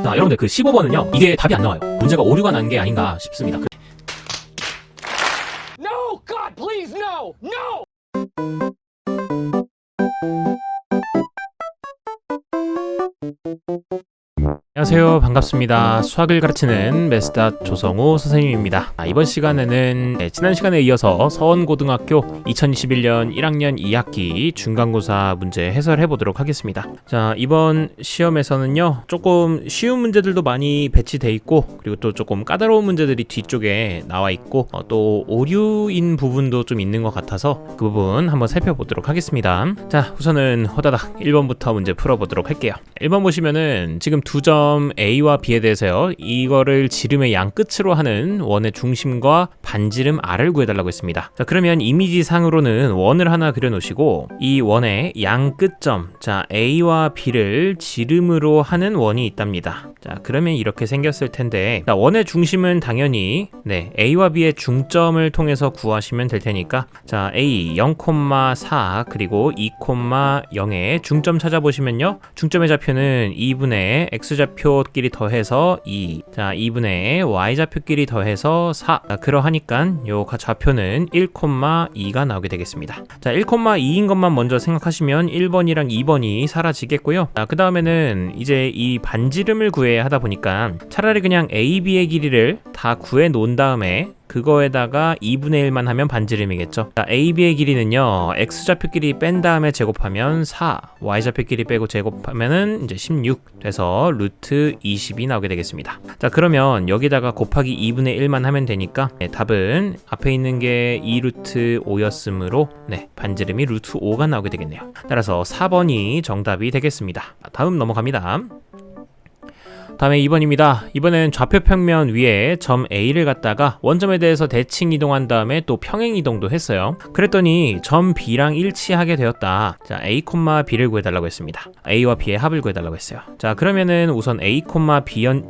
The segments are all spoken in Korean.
자, 여러분들 그 15번은요 이게 답이 안 나와요. 문제가 오류가 난 게 아닌가 싶습니다. No! God, please, no! No! 안녕하세요, 반갑습니다. 수학을 가르치는 메스다 조성우 선생님입니다. 이번 시간에는 지난 시간에 이어서 서원고등학교 2021년 1학년 2학기 중간고사 문제 해설해 보도록 하겠습니다. 자, 이번 시험에서는요 조금 쉬운 문제들도 많이 배치돼 있고, 그리고 또 조금 까다로운 문제들이 뒤쪽에 나와 있고, 또 오류인 부분도 좀 있는 것 같아서 그 부분 한번 살펴보도록 하겠습니다. 자, 우선은 호다닥 1번부터 문제 풀어보도록 할게요. 1번 보시면은 지금 두 점 A와 B에 대해서요, 이거를 지름의 양 끝으로 하는 원의 중심과 반지름 R을 구해달라고 했습니다. 자, 그러면 이미지 상으로는 원을 하나 그려놓으시고 이 원의 양 끝점, 자 A와 B를 지름으로 하는 원이 있답니다. 자, 그러면 이렇게 생겼을 텐데, 자, 원의 중심은 당연히 A와 B의 중점을 통해서 구하시면 될 테니까, 자 A 0,4 그리고 2,0의 중점 찾아보시면요, 중점의 좌표는 2분의 x좌표끼리 더해서 2, 자 2분의 y좌표끼리 더해서 4, 그러하니까 요 좌표는 1,2가 나오게 되겠습니다. 자, 1,2인 것만 먼저 생각하시면 1번이랑 2번이 사라지겠고요. 자, 그 다음에는 이제 이 반지름을 구해야 하다 보니까 차라리 그냥 A, B의 길이를 다 구해 놓은 다음에 그거에다가 2분의 1만 하면 반지름이겠죠. 자, AB의 길이는요, X좌표끼리 뺀 다음에 제곱하면 4, Y좌표끼리 빼고 제곱하면은 이제 16 돼서 루트 20이 나오게 되겠습니다. 자, 그러면 여기다가 곱하기 2분의 1만 하면 되니까 답은 앞에 있는 게 2루트 5였으므로 반지름이 루트 5가 나오게 되겠네요. 따라서 4번이 정답이 되겠습니다. 다음 넘어갑니다. 다음에 2번입니다. 이번엔 좌표평면 위에 점 A를 갖다가 원점에 대해서 대칭 이동한 다음에 또 평행 이동도 했어요. 그랬더니 점 B랑 일치하게 되었다. 자, A, B를 구해달라고 했습니다. A와 B의 합을 구해달라고 했어요. 자, 그러면은 우선 A,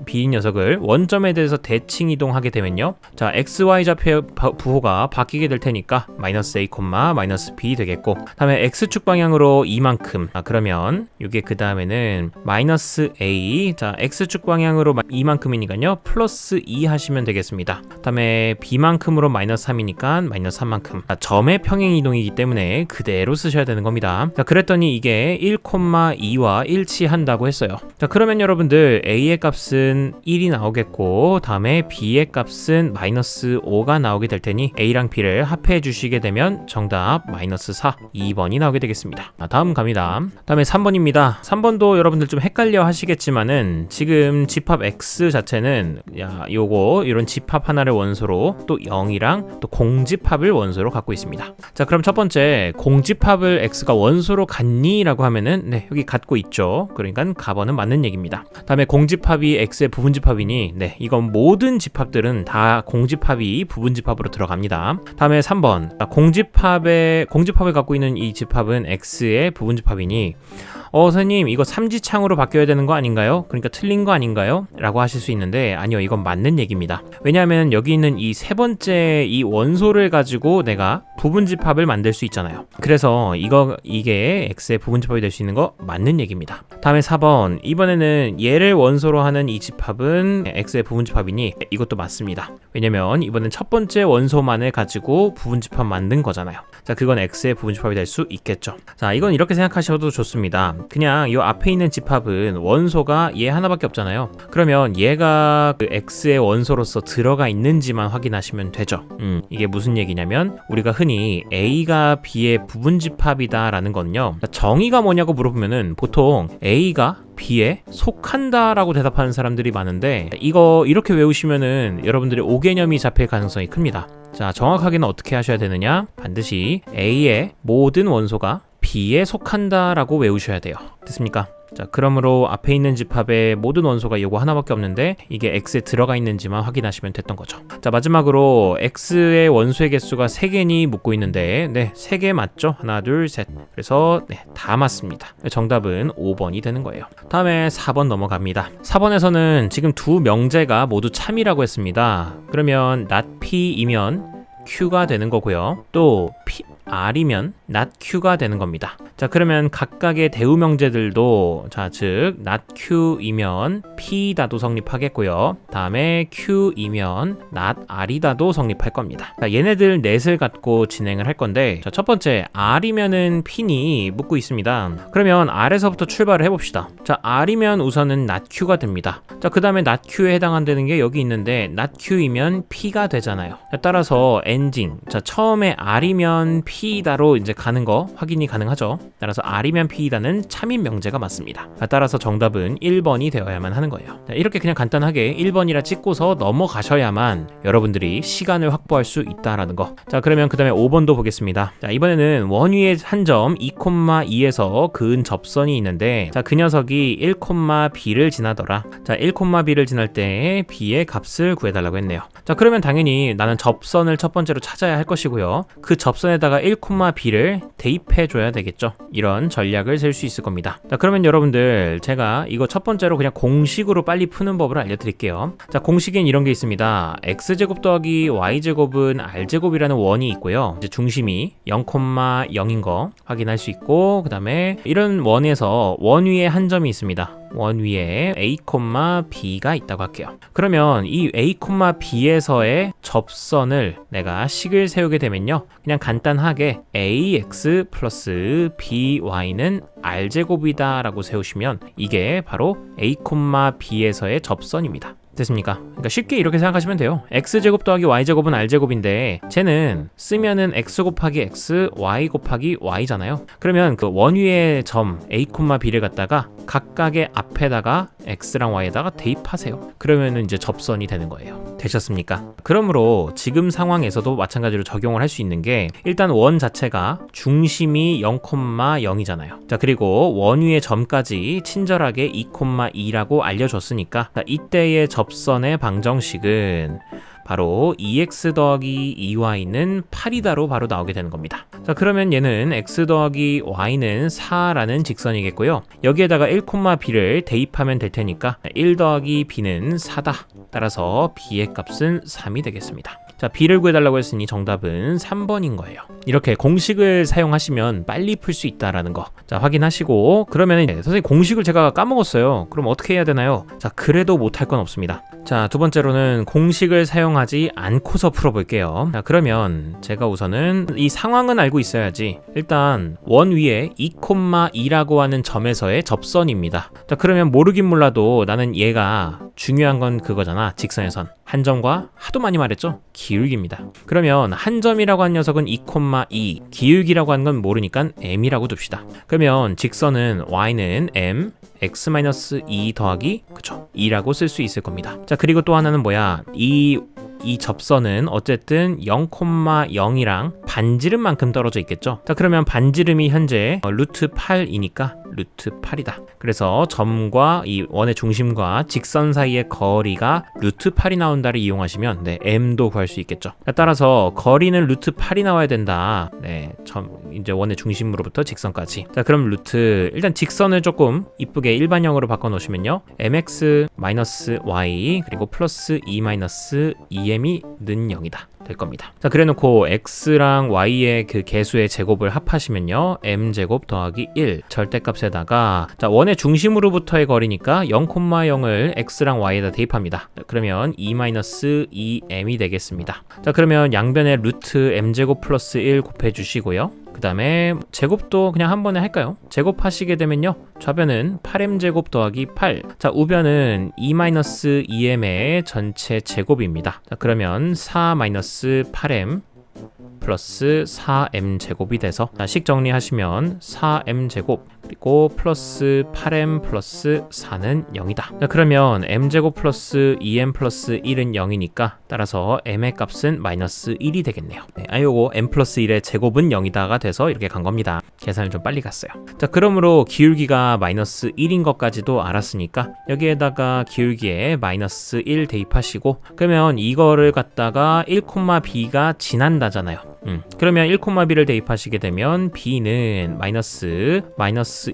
B인 녀석을 원점에 대해서 대칭 이동하게 되면요, 자 XY 좌표의 부호가 바뀌게 될 테니까 마이너스 A, 마이너스 B 되겠고, 다음에 X축 방향으로 이만큼, 그러면 이게 그 다음에는 마이너스 A, 자 X축 방향으로 이만큼이니까요 플러스 2 하시면 되겠습니다. 다음에 B만큼으로 마이너스 3이니까 마이너스 3만큼. 자, 점의 평행 이동이기 때문에 그대로 쓰셔야 되는 겁니다. 자, 그랬더니 이게 1,2와 일치한다고 했어요. 자, 그러면 여러분들 A의 값은 1이 나오겠고, 다음에 B의 값은 마이너스 5가 나오게 될 테니 A랑 B를 합해 주시게 되면 정답 마이너스 4, 2번이 나오게 되겠습니다. 다음 갑니다. 다음에 3번입니다. 3번도 여러분들 좀 헷갈려 하시겠지만은 지금 집합 X 자체는 요거 이런 집합 하나를 원소로 또 0이랑 또 공집합을 원소로 갖고 있습니다. 자, 그럼 첫 번째 공집합을 X가 원소로 갖니? 라고 하면은 여기 갖고 있죠. 그러니까 가번은 맞는 얘기입니다. 다음에 공집합이 X의 부분집합이니 이건 모든 집합들은 다 공집합이 부분집합으로 들어갑니다. 다음에 3번 공집합을 갖고 있는 이 집합은 X의 부분집합이니 선생님 이거 삼지창으로 바뀌어야 되는 거 아닌가요? 그러니까 틀린 거 아닌가요? 라고 하실 수 있는데, 아니요, 이건 맞는 얘기입니다. 왜냐하면 여기 있는 이 세 번째 이 원소를 가지고 내가 부분집합을 만들 수 있잖아요. 그래서 이게 X의 부분집합이 될 수 있는 거 맞는 얘기입니다. 다음에 4번, 이번에는 얘를 원소로 하는 이 집합은 X의 부분집합이니 이것도 맞습니다. 왜냐면 이번엔 첫 번째 원소만을 가지고 부분집합 만든 거잖아요. 자, 그건 X의 부분집합이 될 수 있겠죠. 자, 이건 이렇게 생각하셔도 좋습니다. 그냥 이 앞에 있는 집합은 원소가 얘 하나밖에 없잖아요. 그러면 얘가 그 X의 원소로서 들어가 있는지만 확인하시면 되죠. 이게 무슨 얘기냐면, 우리가 흔히 A가 B의 부분집합이다 라는 거는요, 정의가 뭐냐고 물어보면은 보통 A가 B에 속한다 라고 대답하는 사람들이 많은데, 이거 이렇게 외우시면은 여러분들의 오개념이 잡힐 가능성이 큽니다. 자, 정확하게는 어떻게 하셔야 되느냐, 반드시 A의 모든 원소가 B에 속한다 라고 외우셔야 돼요. 됐습니까? 자, 그러므로 앞에 있는 집합의 모든 원소가 요거 하나밖에 없는데 이게 X에 들어가 있는지만 확인하시면 됐던 거죠. 자, 마지막으로 X의 원소의 개수가 3개니 묻고 있는데 3개 맞죠? 하나, 둘, 셋. 그래서 다 맞습니다. 정답은 5번이 되는 거예요. 다음에 4번 넘어갑니다. 4번에서는 지금 두 명제가 모두 참이라고 했습니다. 그러면 not P이면 Q가 되는 거고요. 또 R이면 not Q가 되는 겁니다. 자, 자, 그러면 각각의 대우 명제들도 자, 즉 not q이면 p다도 성립하겠고요. 다음에 q이면 not r이다도 성립할 겁니다. 자, 얘네들 넷을 갖고 진행을 할 건데, 자, 첫 번째 r이면은 p니 묻고 있습니다. 그러면 r에서부터 출발을 해봅시다. 자, r이면 우선은 not q가 됩니다. 자, 그 다음에 not q에 해당한다는 게 여기 있는데 not q이면 p가 되잖아요. 자, 따라서 엔딩, 자, 처음에 r이면 p다로 이제 가는 거 확인이 가능하죠. 따라서 r이면 p다는 참인 명제가 맞습니다. 자, 따라서 정답은 1번이 되어야만 하는 거예요. 자, 이렇게 그냥 간단하게 1번이라 찍고서 넘어가셔야만 여러분들이 시간을 확보할 수 있다라는 거. 자, 그러면 그 다음에 5번도 보겠습니다. 자, 이번에는 원위의 한 점 2,2에서 그은 접선이 있는데, 자, 그 녀석이 1,b를 지나더라. 자, 1,b를 지날 때 b의 값을 구해달라고 했네요. 자, 그러면 당연히 나는 접선을 첫 번째로 찾아야 할 것이고요. 그 접선에다가 1,b를 대입해 줘야 되겠죠. 이런 전략을 쓸 수 있을 겁니다. 자, 그러면 여러분들 제가 이거 첫 번째로 그냥 공식으로 빨리 푸는 법을 알려드릴게요. 자, 공식엔 이런 게 있습니다. x제곱 더하기 y제곱은 r제곱이라는 원이 있고요. 이제 중심이 0,0인 거 확인할 수 있고, 그 다음에 이런 원에서 원 위에 한 점이 있습니다. 원 위에 a, b가 있다고 할게요. 그러면 이 a, b에서의 접선을 내가 식을 세우게 되면요, 그냥 간단하게 ax 플러스 by는 r제곱이다 라고 세우시면 이게 바로 a, b에서의 접선입니다. 됐습니까? 그러니까 쉽게 이렇게 생각하시면 돼요. x제곱 더하기 y제곱은 r제곱인데 쟤는 쓰면은 x 곱하기 x, y 곱하기 y잖아요. 그러면 그 원위의 점 a, b를 갖다가 각각의 앞에다가 x랑 y에다가 대입하세요. 그러면은 이제 접선이 되는 거예요. 되셨습니까? 그러므로 지금 상황에서도 마찬가지로 적용을 할 수 있는 게, 일단 원 자체가 중심이 0,0이잖아요. 자, 그리고 원위의 점까지 친절하게 2,2라고 알려줬으니까, 자, 이때의 접선의 방정식은 바로 2x 더하기 2y는 8이다로 바로 나오게 되는 겁니다. 자, 그러면 얘는 x 더하기 y는 4라는 직선이겠고요. 여기에다가 1,b를 대입하면 될 테니까 1 더하기 b는 4다. 따라서 b의 값은 3이 되겠습니다. 자, b를 구해달라고 했으니 정답은 3번인 거예요. 이렇게 공식을 사용하시면 빨리 풀 수 있다라는 거. 자, 확인하시고, 그러면 선생님 공식을 제가 까먹었어요. 그럼 어떻게 해야 되나요? 자, 그래도 못할 건 없습니다. 자, 두 번째로는 공식을 사용하지 않고서 풀어볼게요. 자, 그러면 제가 우선은 이 상황은 알고 있어야지. 일단 원 위에 2,2라고 하는 점에서의 접선입니다. 자, 그러면 모르긴 몰라도 나는 얘가 중요한 건 그거잖아. 직선의 선. 한 점과 하도 많이 말했죠? 기울기입니다. 그러면 한 점이라고 한 녀석은 2,2, 기울기라고 하는 건 모르니까 m이라고 둡시다. 그러면 직선은 y는 m, x-2 더하기, 그쵸, 2라고 쓸 수 있을 겁니다. 자, 그리고 또 하나는 뭐야? 이 접선은 어쨌든 0,0이랑 반지름만큼 떨어져 있겠죠. 자, 그러면 반지름이 현재 루트 8이니까 루트 8이다. 그래서 점과 이 원의 중심과 직선 사이의 거리가 루트 8이 나온다를 이용하시면 네, m도 구할 수 있겠죠. 자, 따라서 거리는 루트 8이 나와야 된다. 네, 이제 원의 중심으로부터 직선까지. 자, 그럼 루트, 일단 직선을 조금 이쁘게 일반형으로 바꿔 놓으시면요, mx-y 그리고 플러스 2-2m이 는 0이다 될 겁니다. 자, 그래놓고 x랑 y의 그 개수의 제곱을 합하시면요, m제곱 더하기 1 절대값에다가, 자, 원의 중심으로부터의 거리니까 0,0을 x랑 y에다 대입합니다. 자, 그러면 2-2m이 되겠습니다. 자, 그러면 양변에 루트 m제곱 플러스 1 곱해 주시고요. 그 다음에 제곱도 그냥 한 번에 할까요? 제곱하시게 되면요, 좌변은 8m제곱 더하기 8. 자, 우변은 2-2m의 전체 제곱입니다. 자, 그러면 4-8m 플러스 4m 제곱이 돼서, 자, 식 정리하시면 4m 제곱 그리고 플러스 8m 플러스 4는 0이다. 자, 그러면 m 제곱 플러스 2m 플러스 1은 0이니까 따라서 m의 값은 마이너스 1이 되겠네요. 네, 요거 m 플러스 1의 제곱은 0이다가 돼서 이렇게 간 겁니다. 계산을 좀 빨리 갔어요. 자, 그러므로 기울기가 마이너스 1인 것까지도 알았으니까 여기에다가 기울기에 마이너스 1 대입하시고, 그러면 이거를 갖다가 1,b가 지난다잖아요. 그러면 1,b를 대입하시게 되면 b는 마이너스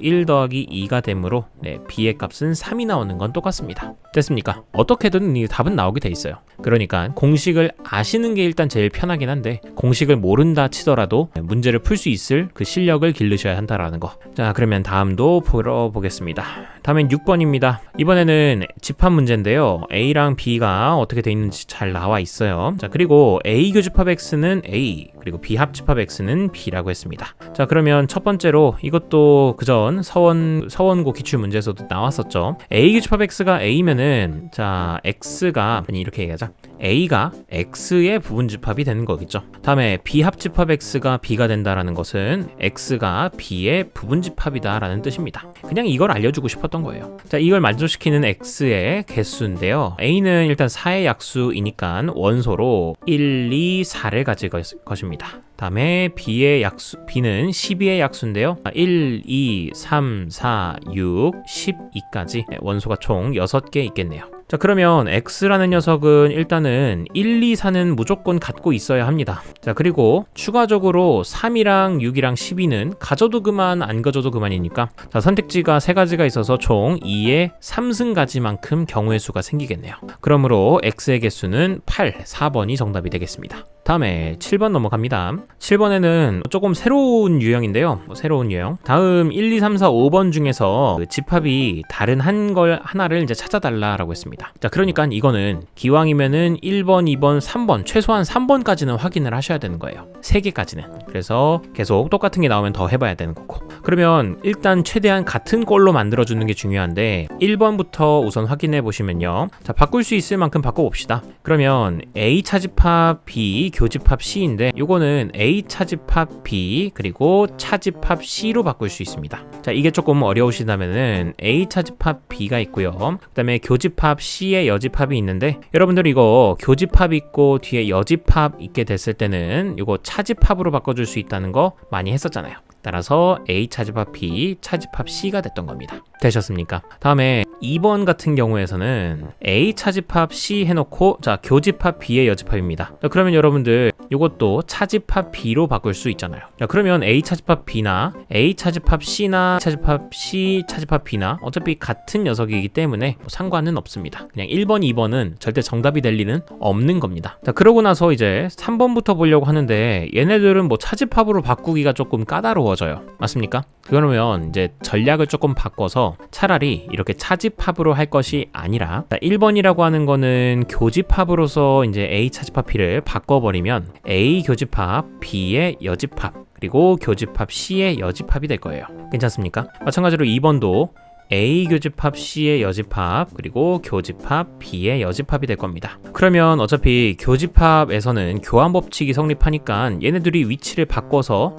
1 더하기 2가 되므로 네, b의 값은 3이 나오는 건 똑같습니다. 됐습니까? 어떻게든 이 답은 나오게 돼 있어요. 그러니까 공식을 아시는 게 일단 제일 편하긴 한데 공식을 모른다 치더라도 문제를 풀 수 있을 그 실력을 기르셔야 한다라는 거. 자, 그러면 다음도 보러 보겠습니다. 다음엔 6번입니다. 이번에는 집합 문제인데요. A랑 B가 어떻게 돼 있는지 잘 나와 있어요. 자, 그리고 A 교집합 X는 A, 그리고 B 합집합 X는 B라고 했습니다. 자, 그러면 첫 번째로 이것도 그전 서원고 기출 문제에서도 나왔었죠. A 교집합 X가 A면은 자, X가 아니 이렇게 얘기하자. A가 X의 부분집합이 되는 거겠죠. 다음에 B 합집합 X가 B가 된다라는 것은 X가 B의 부분집합이다라는 뜻입니다. 그냥 이걸 알려주고 싶었던 거예요. 자, 이걸 만족시키는 X의 개수인데요. A는 일단 4의 약수이니까 원소로 1, 2, 4를 가질 것입니다. 다음에 B는 12의 약수인데요. 1, 2, 3, 4, 6, 12까지 원소가 총 6개 있겠네요. 자, 그러면 X라는 녀석은 일단은 1, 2, 4는 무조건 갖고 있어야 합니다. 자, 그리고 추가적으로 3이랑 6이랑 12는 가져도 그만 안 가져도 그만이니까 자, 선택지가 3가지가 있어서 총 2의 3승가지만큼 경우의 수가 생기겠네요. 그러므로 X의 개수는 8, 4번이 정답이 되겠습니다. 다음에 7번 넘어갑니다. 7번에는 조금 새로운 유형인데요. 새로운 유형. 다음 1, 2, 3, 4, 5번 중에서 그 집합이 다른 하나를 이제 찾아달라라고 했습니다. 자, 그러니까 이거는 기왕이면은 1번, 2번, 3번, 최소한 3번까지는 확인을 하셔야 되는 거예요. 3개까지는. 그래서 계속 똑같은 게 나오면 더 해봐야 되는 거고. 그러면 일단 최대한 같은 꼴로 만들어주는 게 중요한데 1번부터 우선 확인해 보시면요. 자, 바꿀 수 있을 만큼 바꿔봅시다. 그러면 A 차집합 B 교집합 C인데 요거는 A 차집합 B 그리고 차집합 C로 바꿀 수 있습니다. 자, 이게 조금 어려우시다면은 A 차집합 B가 있고요. 그 다음에 교집합 C의 여집합이 있는데 여러분들 이거 교집합 있고 뒤에 여집합 있게 됐을 때는 이거 차집합으로 바꿔줄 수 있다는 거 많이 했었잖아요. 따라서 A 차집합 B, 차집합 C가 됐던 겁니다. 되셨습니까? 다음에 2번 같은 경우에서는 A 차집합 C 해놓고 자, 교집합 B의 여집합입니다. 자, 그러면 여러분들 이것도 차집합 B로 바꿀 수 있잖아요. 자, 그러면 A 차집합 B나 A 차집합 C나 차집합 C, 차집합 B나 어차피 같은 녀석이기 때문에 뭐 상관은 없습니다. 그냥 1번, 2번은 절대 정답이 될 리는 없는 겁니다. 자, 그러고 나서 이제 3번부터 보려고 하는데 얘네들은 뭐 차집합으로 바꾸기가 조금 까다로워져요. 맞습니까? 그러면 이제 전략을 조금 바꿔서 차라리 이렇게 차집합으로 할 것이 아니라 1번이라고 하는 거는 교집합으로서 이제 A 차집합 B를 바꿔버리면 A 교집합 B의 여집합 그리고 교집합 C의 여집합이 될 거예요. 괜찮습니까? 마찬가지로 2번도 A 교집합 C의 여집합 그리고 교집합 B의 여집합이 될 겁니다. 그러면 어차피 교집합에서는 교환 법칙이 성립하니까 얘네들이 위치를 바꿔서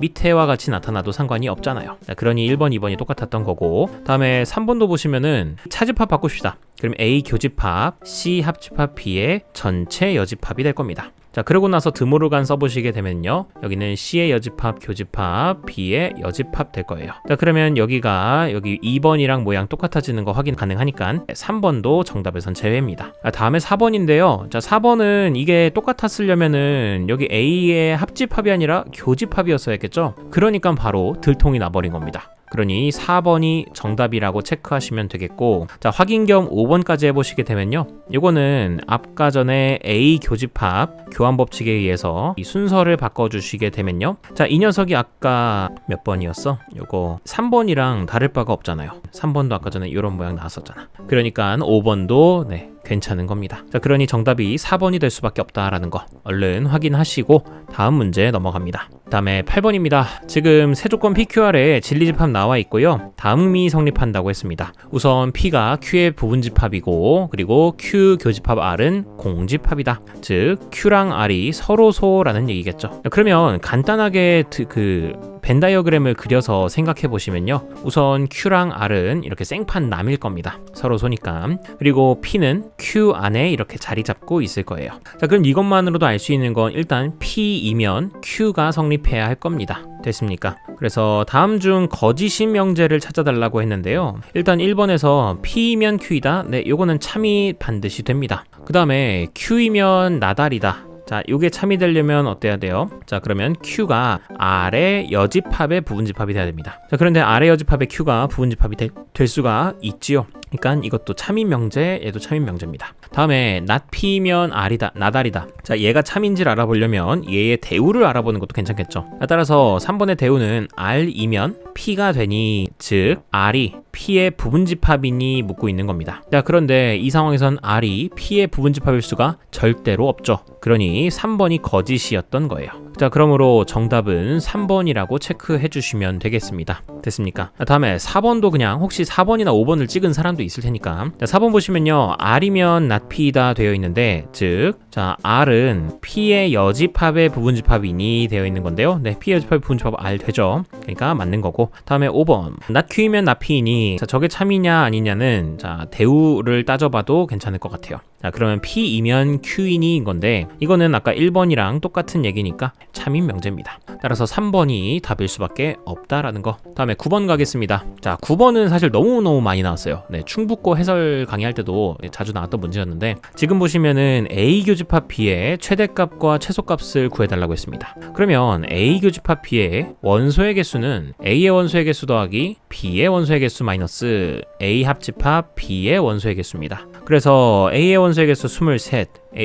밑에와 같이 나타나도 상관이 없잖아요. 그러니 1번, 2번이 똑같았던 거고 다음에 3번도 보시면은 차집합 바꿉시다. 그럼 A 교집합 C 합집합 B의 전체 여집합이 될 겁니다. 자, 그러고 나서 드모르간 써보시게 되면요. 여기는 C의 여집합, 교집합, B의 여집합 될 거예요. 자, 그러면 여기 2번이랑 모양 똑같아지는 거 확인 가능하니까 3번도 정답에선 제외입니다. 다음에 4번인데요. 자, 4번은 이게 똑같았으려면은 여기 A의 합집합이 아니라 교집합이었어야겠죠? 그러니까 바로 들통이 나버린 겁니다. 그러니 4번이 정답이라고 체크하시면 되겠고 자, 확인 겸 5번까지 해보시게 되면요. 이거는 앞과 전에 A 교집합 교환 법칙에 의해서 이 순서를 바꿔주시게 되면요. 자, 이 녀석이 아까 몇 번이었어? 요거 3번이랑 다를 바가 없잖아요. 3번도 아까 전에 이런 모양 나왔었잖아. 그러니까 5번도 괜찮은 겁니다. 자, 그러니 정답이 4번이 될 수밖에 없다라는 거 얼른 확인하시고 다음 문제 넘어갑니다. 다음에 8번입니다. 지금 세조건 PQR에 진리집합 나와 있고요. 다음이 성립한다고 했습니다. 우선 P가 Q의 부분집합이고 그리고 Q 교집합 R은 공집합이다. 즉 Q랑 R이 서로소라는 얘기겠죠. 그러면 간단하게 벤 다이어그램을 그려서 생각해 보시면요. 우선 Q랑 R은 이렇게 생판 남일 겁니다. 서로소니까. 그리고 P는 Q 안에 이렇게 자리 잡고 있을 거예요. 자, 그럼 이것만으로도 알 수 있는 건 일단 P이면 Q가 성립해야 할 겁니다. 됐습니까? 그래서 다음 중 거짓인 명제를 찾아달라고 했는데요. 일단 1번에서 P이면 Q이다. 요거는 참이 반드시 됩니다. 그 다음에 Q이면 나달이다. 자, 요게 참이 되려면 어때야 돼요? 자, 그러면 Q가 R의 여집합의 부분집합이 돼야 됩니다. 자, 그런데 R의 여집합의 Q가 부분집합이 될 수가 있지요. 그러니까 이것도 참인 명제, 얘도 참인 명제입니다. 다음에 낫피면 알이다, 나달이다. 자, 얘가 참인지를 알아보려면 얘의 대우를 알아보는 것도 괜찮겠죠. 따라서 3번의 대우는 알이면 P가 되니, 즉 R이 P의 부분집합이니 묻고 있는 겁니다. 자, 그런데 이 상황에선 R이 P의 부분집합일 수가 절대로 없죠. 그러니 3번이 거짓이었던 거예요. 자, 그러므로 정답은 3번이라고 체크해 주시면 되겠습니다. 됐습니까? 다음에 4번도 그냥 혹시 4번이나 5번을 찍은 사람도 있을 테니까, 자, 4번 보시면요, R이면 not P다 되어 있는데, 즉 자, R은 P의 여집합의 부분집합이니 되어 있는 건데요. 네, P의 여집합의 부분집합 R 되죠. 그러니까 맞는 거고. 다음에 5번 not Q이면 not P이니, 자, 저게 참이냐 아니냐는 자, 대우를 따져봐도 괜찮을 것 같아요. 자, 그러면 P이면 Q이니인 건데, 이거는 아까 1번이랑 똑같은 얘기니까 참인 명제입니다. 따라서 3번이 답일 수밖에 없다라는 거. 다음에 9번 가겠습니다. 자, 9번은 사실 너무너무 많이 나왔어요. 네, 충북고 해설 강의할 때도 자주 나왔던 문제였는데, 지금 보시면은 A 교집합 B의 최대값과 최소값을 구해달라고 했습니다. 그러면 A 교집합 B의 원소의 개수는 A의 원소의 개수 더하기 B의 원소의 개수 마이너스 A 합집합 B의 원소의 개수입니다. 그래서 A의 원소의 개수 23,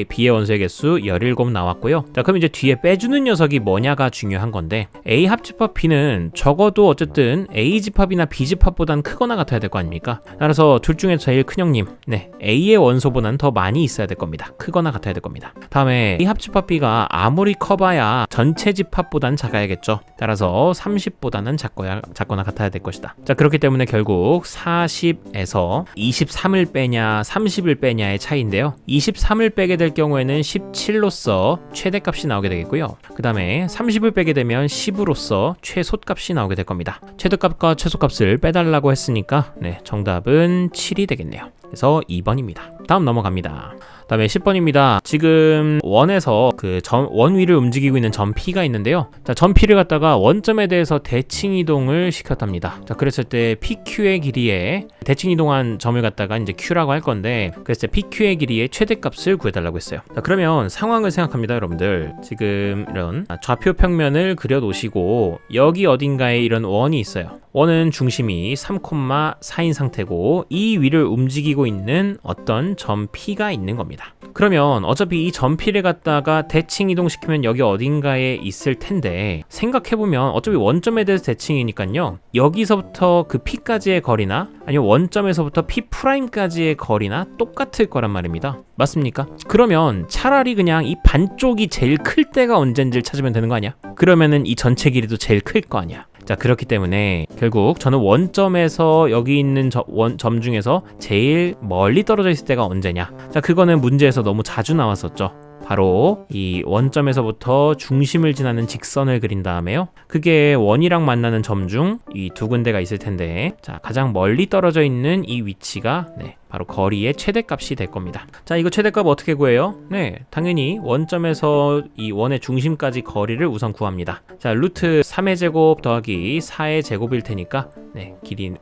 B의 원소의 개수 17 나왔고요. 자, 그럼 이제 뒤에 빼주는 녀석이 뭐냐가 중요한 건데, A 합집합 B는 적어도 어쨌든 A 집합이나 B 집합보단 크거나 같아야 될 거 아닙니까? 따라서 둘 중에 제일 큰 형님, 네, A의 원소보다는 더 많이 있어야 될 겁니다. 크거나 같아야 될 겁니다. 다음에 A 합집합 B가 아무리 커봐야 전체 집합보단 작아야겠죠. 따라서 30보다는 작거나 같아야 될 것이다. 자, 그렇기 때문에 결국 40에서 23을 빼냐 30을 빼냐의 차이인데요. 23을 빼게 될 경우에는 17로서 최대값이 나오게 되겠고요. 그 다음에 30을 빼게 되면 10으로서 최소값이 나오게 될 겁니다. 최대값과 최소값을 빼달라고 했으니까 네, 정답은 7이 되겠네요. 그래서 2번입니다. 다음 넘어갑니다. 다음에 10번입니다. 지금 원에서 그 원 위를 움직이고 있는 점 P가 있는데요. 자, 점 P를 갖다가 원점에 대해서 대칭 이동을 시켰답니다. 자, 그랬을 때 PQ의 길이에 대칭 이동한 점을 갖다가 이제 Q라고 할 건데, 그랬을 때 PQ의 길이의 최대값을 구해달라고 했어요. 자, 그러면 상황을 생각합니다, 여러분들. 지금 이런 좌표 평면을 그려 놓으시고 여기 어딘가에 이런 원이 있어요. 원은 중심이 3,4인 상태고 이 위를 움직이고 있는 어떤 점 P가 있는 겁니다. 그러면 어차피 이 점 P를 갖다가 대칭 이동시키면 여기 어딘가에 있을 텐데, 생각해보면 어차피 원점에 대해서 대칭이니까요, 여기서부터 그 P까지의 거리나 아니면 원점에서부터 P'까지의 거리나 똑같을 거란 말입니다. 맞습니까? 그러면 차라리 그냥 이 반쪽이 제일 클 때가 언젠지를 찾으면 되는 거 아니야? 그러면은 이 전체 길이도 제일 클 거 아니야? 자, 그렇기 때문에 결국 저는 원점에서 여기 있는 점 중에서 제일 멀리 떨어져 있을 때가 언제냐? 자, 그거는 문제에서 너무 자주 나왔었죠. 바로 이 원점에서부터 중심을 지나는 직선을 그린 다음에요, 그게 원이랑 만나는 점 중 이 두 군데가 있을 텐데, 자, 가장 멀리 떨어져 있는 이 위치가 네, 바로 거리의 최대값이 될 겁니다. 자, 이거 최대값 어떻게 구해요? 네, 당연히 원점에서 이 원의 중심까지 거리를 우선 구합니다. 자, 루트 3의 제곱 더하기 4의 제곱일 테니까 네,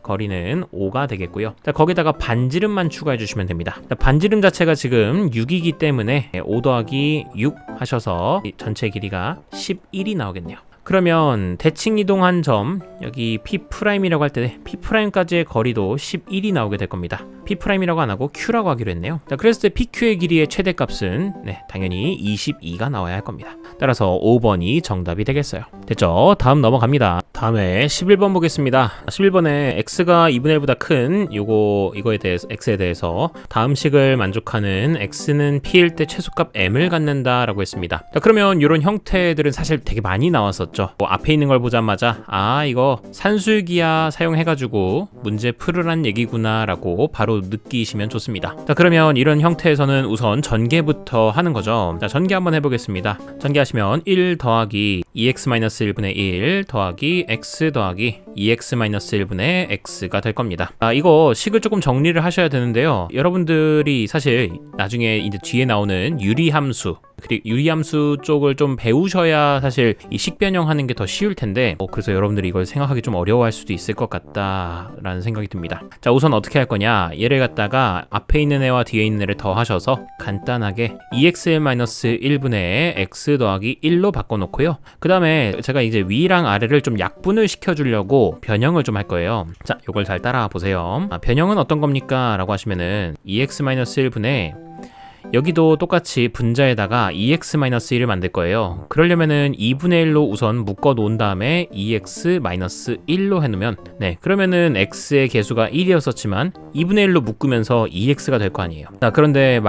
거리는 5가 되겠고요. 자, 거기다가 반지름만 추가해 주시면 됩니다. 자, 반지름 자체가 지금 6이기 때문에 5 더하기 6 하셔서 전체 길이가 11이 나오겠네요. 그러면 대칭 이동한 점, 여기 P'이라고 할 때 P'까지의 거리도 11이 나오게 될 겁니다. P'이라고 안 하고 Q라고 하기로 했네요. 자, 그랬을 때 PQ의 길이의 최대값은 네, 당연히 22가 나와야 할 겁니다. 따라서 5번이 정답이 되겠어요. 됐죠? 다음 넘어갑니다. 다음에 11번 보겠습니다. 11번에 x가 2분의 1보다 큰 이거에 대해서, x에 대해서 다음 식을 만족하는 x는 p일 때 최소값 m을 갖는다 라고 했습니다. 자, 그러면 이런 형태들은 사실 되게 많이 나왔었죠. 뭐 앞에 있는 걸 보자마자 이거 산술기하 사용해가지고 문제 풀으란 얘기구나 라고 바로 느끼시면 좋습니다. 자, 그러면 이런 형태에서는 우선 전개부터 하는 거죠. 자, 전개 한번 해보겠습니다. 전개하시면 1 더하기 2x-1분의 1 더하기 x 더하기 2x-1분의 x가 될 겁니다. 이거 식을 조금 정리를 하셔야 되는데요. 여러분들이 사실 나중에 이제 뒤에 나오는 유리함수, 그리고 유리함수 쪽을 좀 배우셔야 사실 이 식변형하는 게 더 쉬울 텐데 그래서 여러분들이 이걸 생각하기 좀 어려워할 수도 있을 것 같다라는 생각이 듭니다. 자, 우선 어떻게 할 거냐, 얘를 갖다가 앞에 있는 애와 뒤에 있는 애를 더하셔서 간단하게 2x-1분의 x 더하기 1로 바꿔놓고요. 그 다음에 제가 이제 위랑 아래를 좀 약분을 시켜주려고 변형을 좀 할 거예요. 자, 요걸 잘 따라와 보세요. 변형은 어떤 겁니까? 라고 하시면은 2x-1분의 여기도 똑같이 분자에다가 2x-1을 만들 거예요. 그러려면은 2분의 1로 우선 묶어 놓은 다음에 2x-1로 해놓으면 그러면은 x의 개수가 1이었었지만 2분의 1로 묶으면서 2x가 될 거 아니에요. 자, 그런데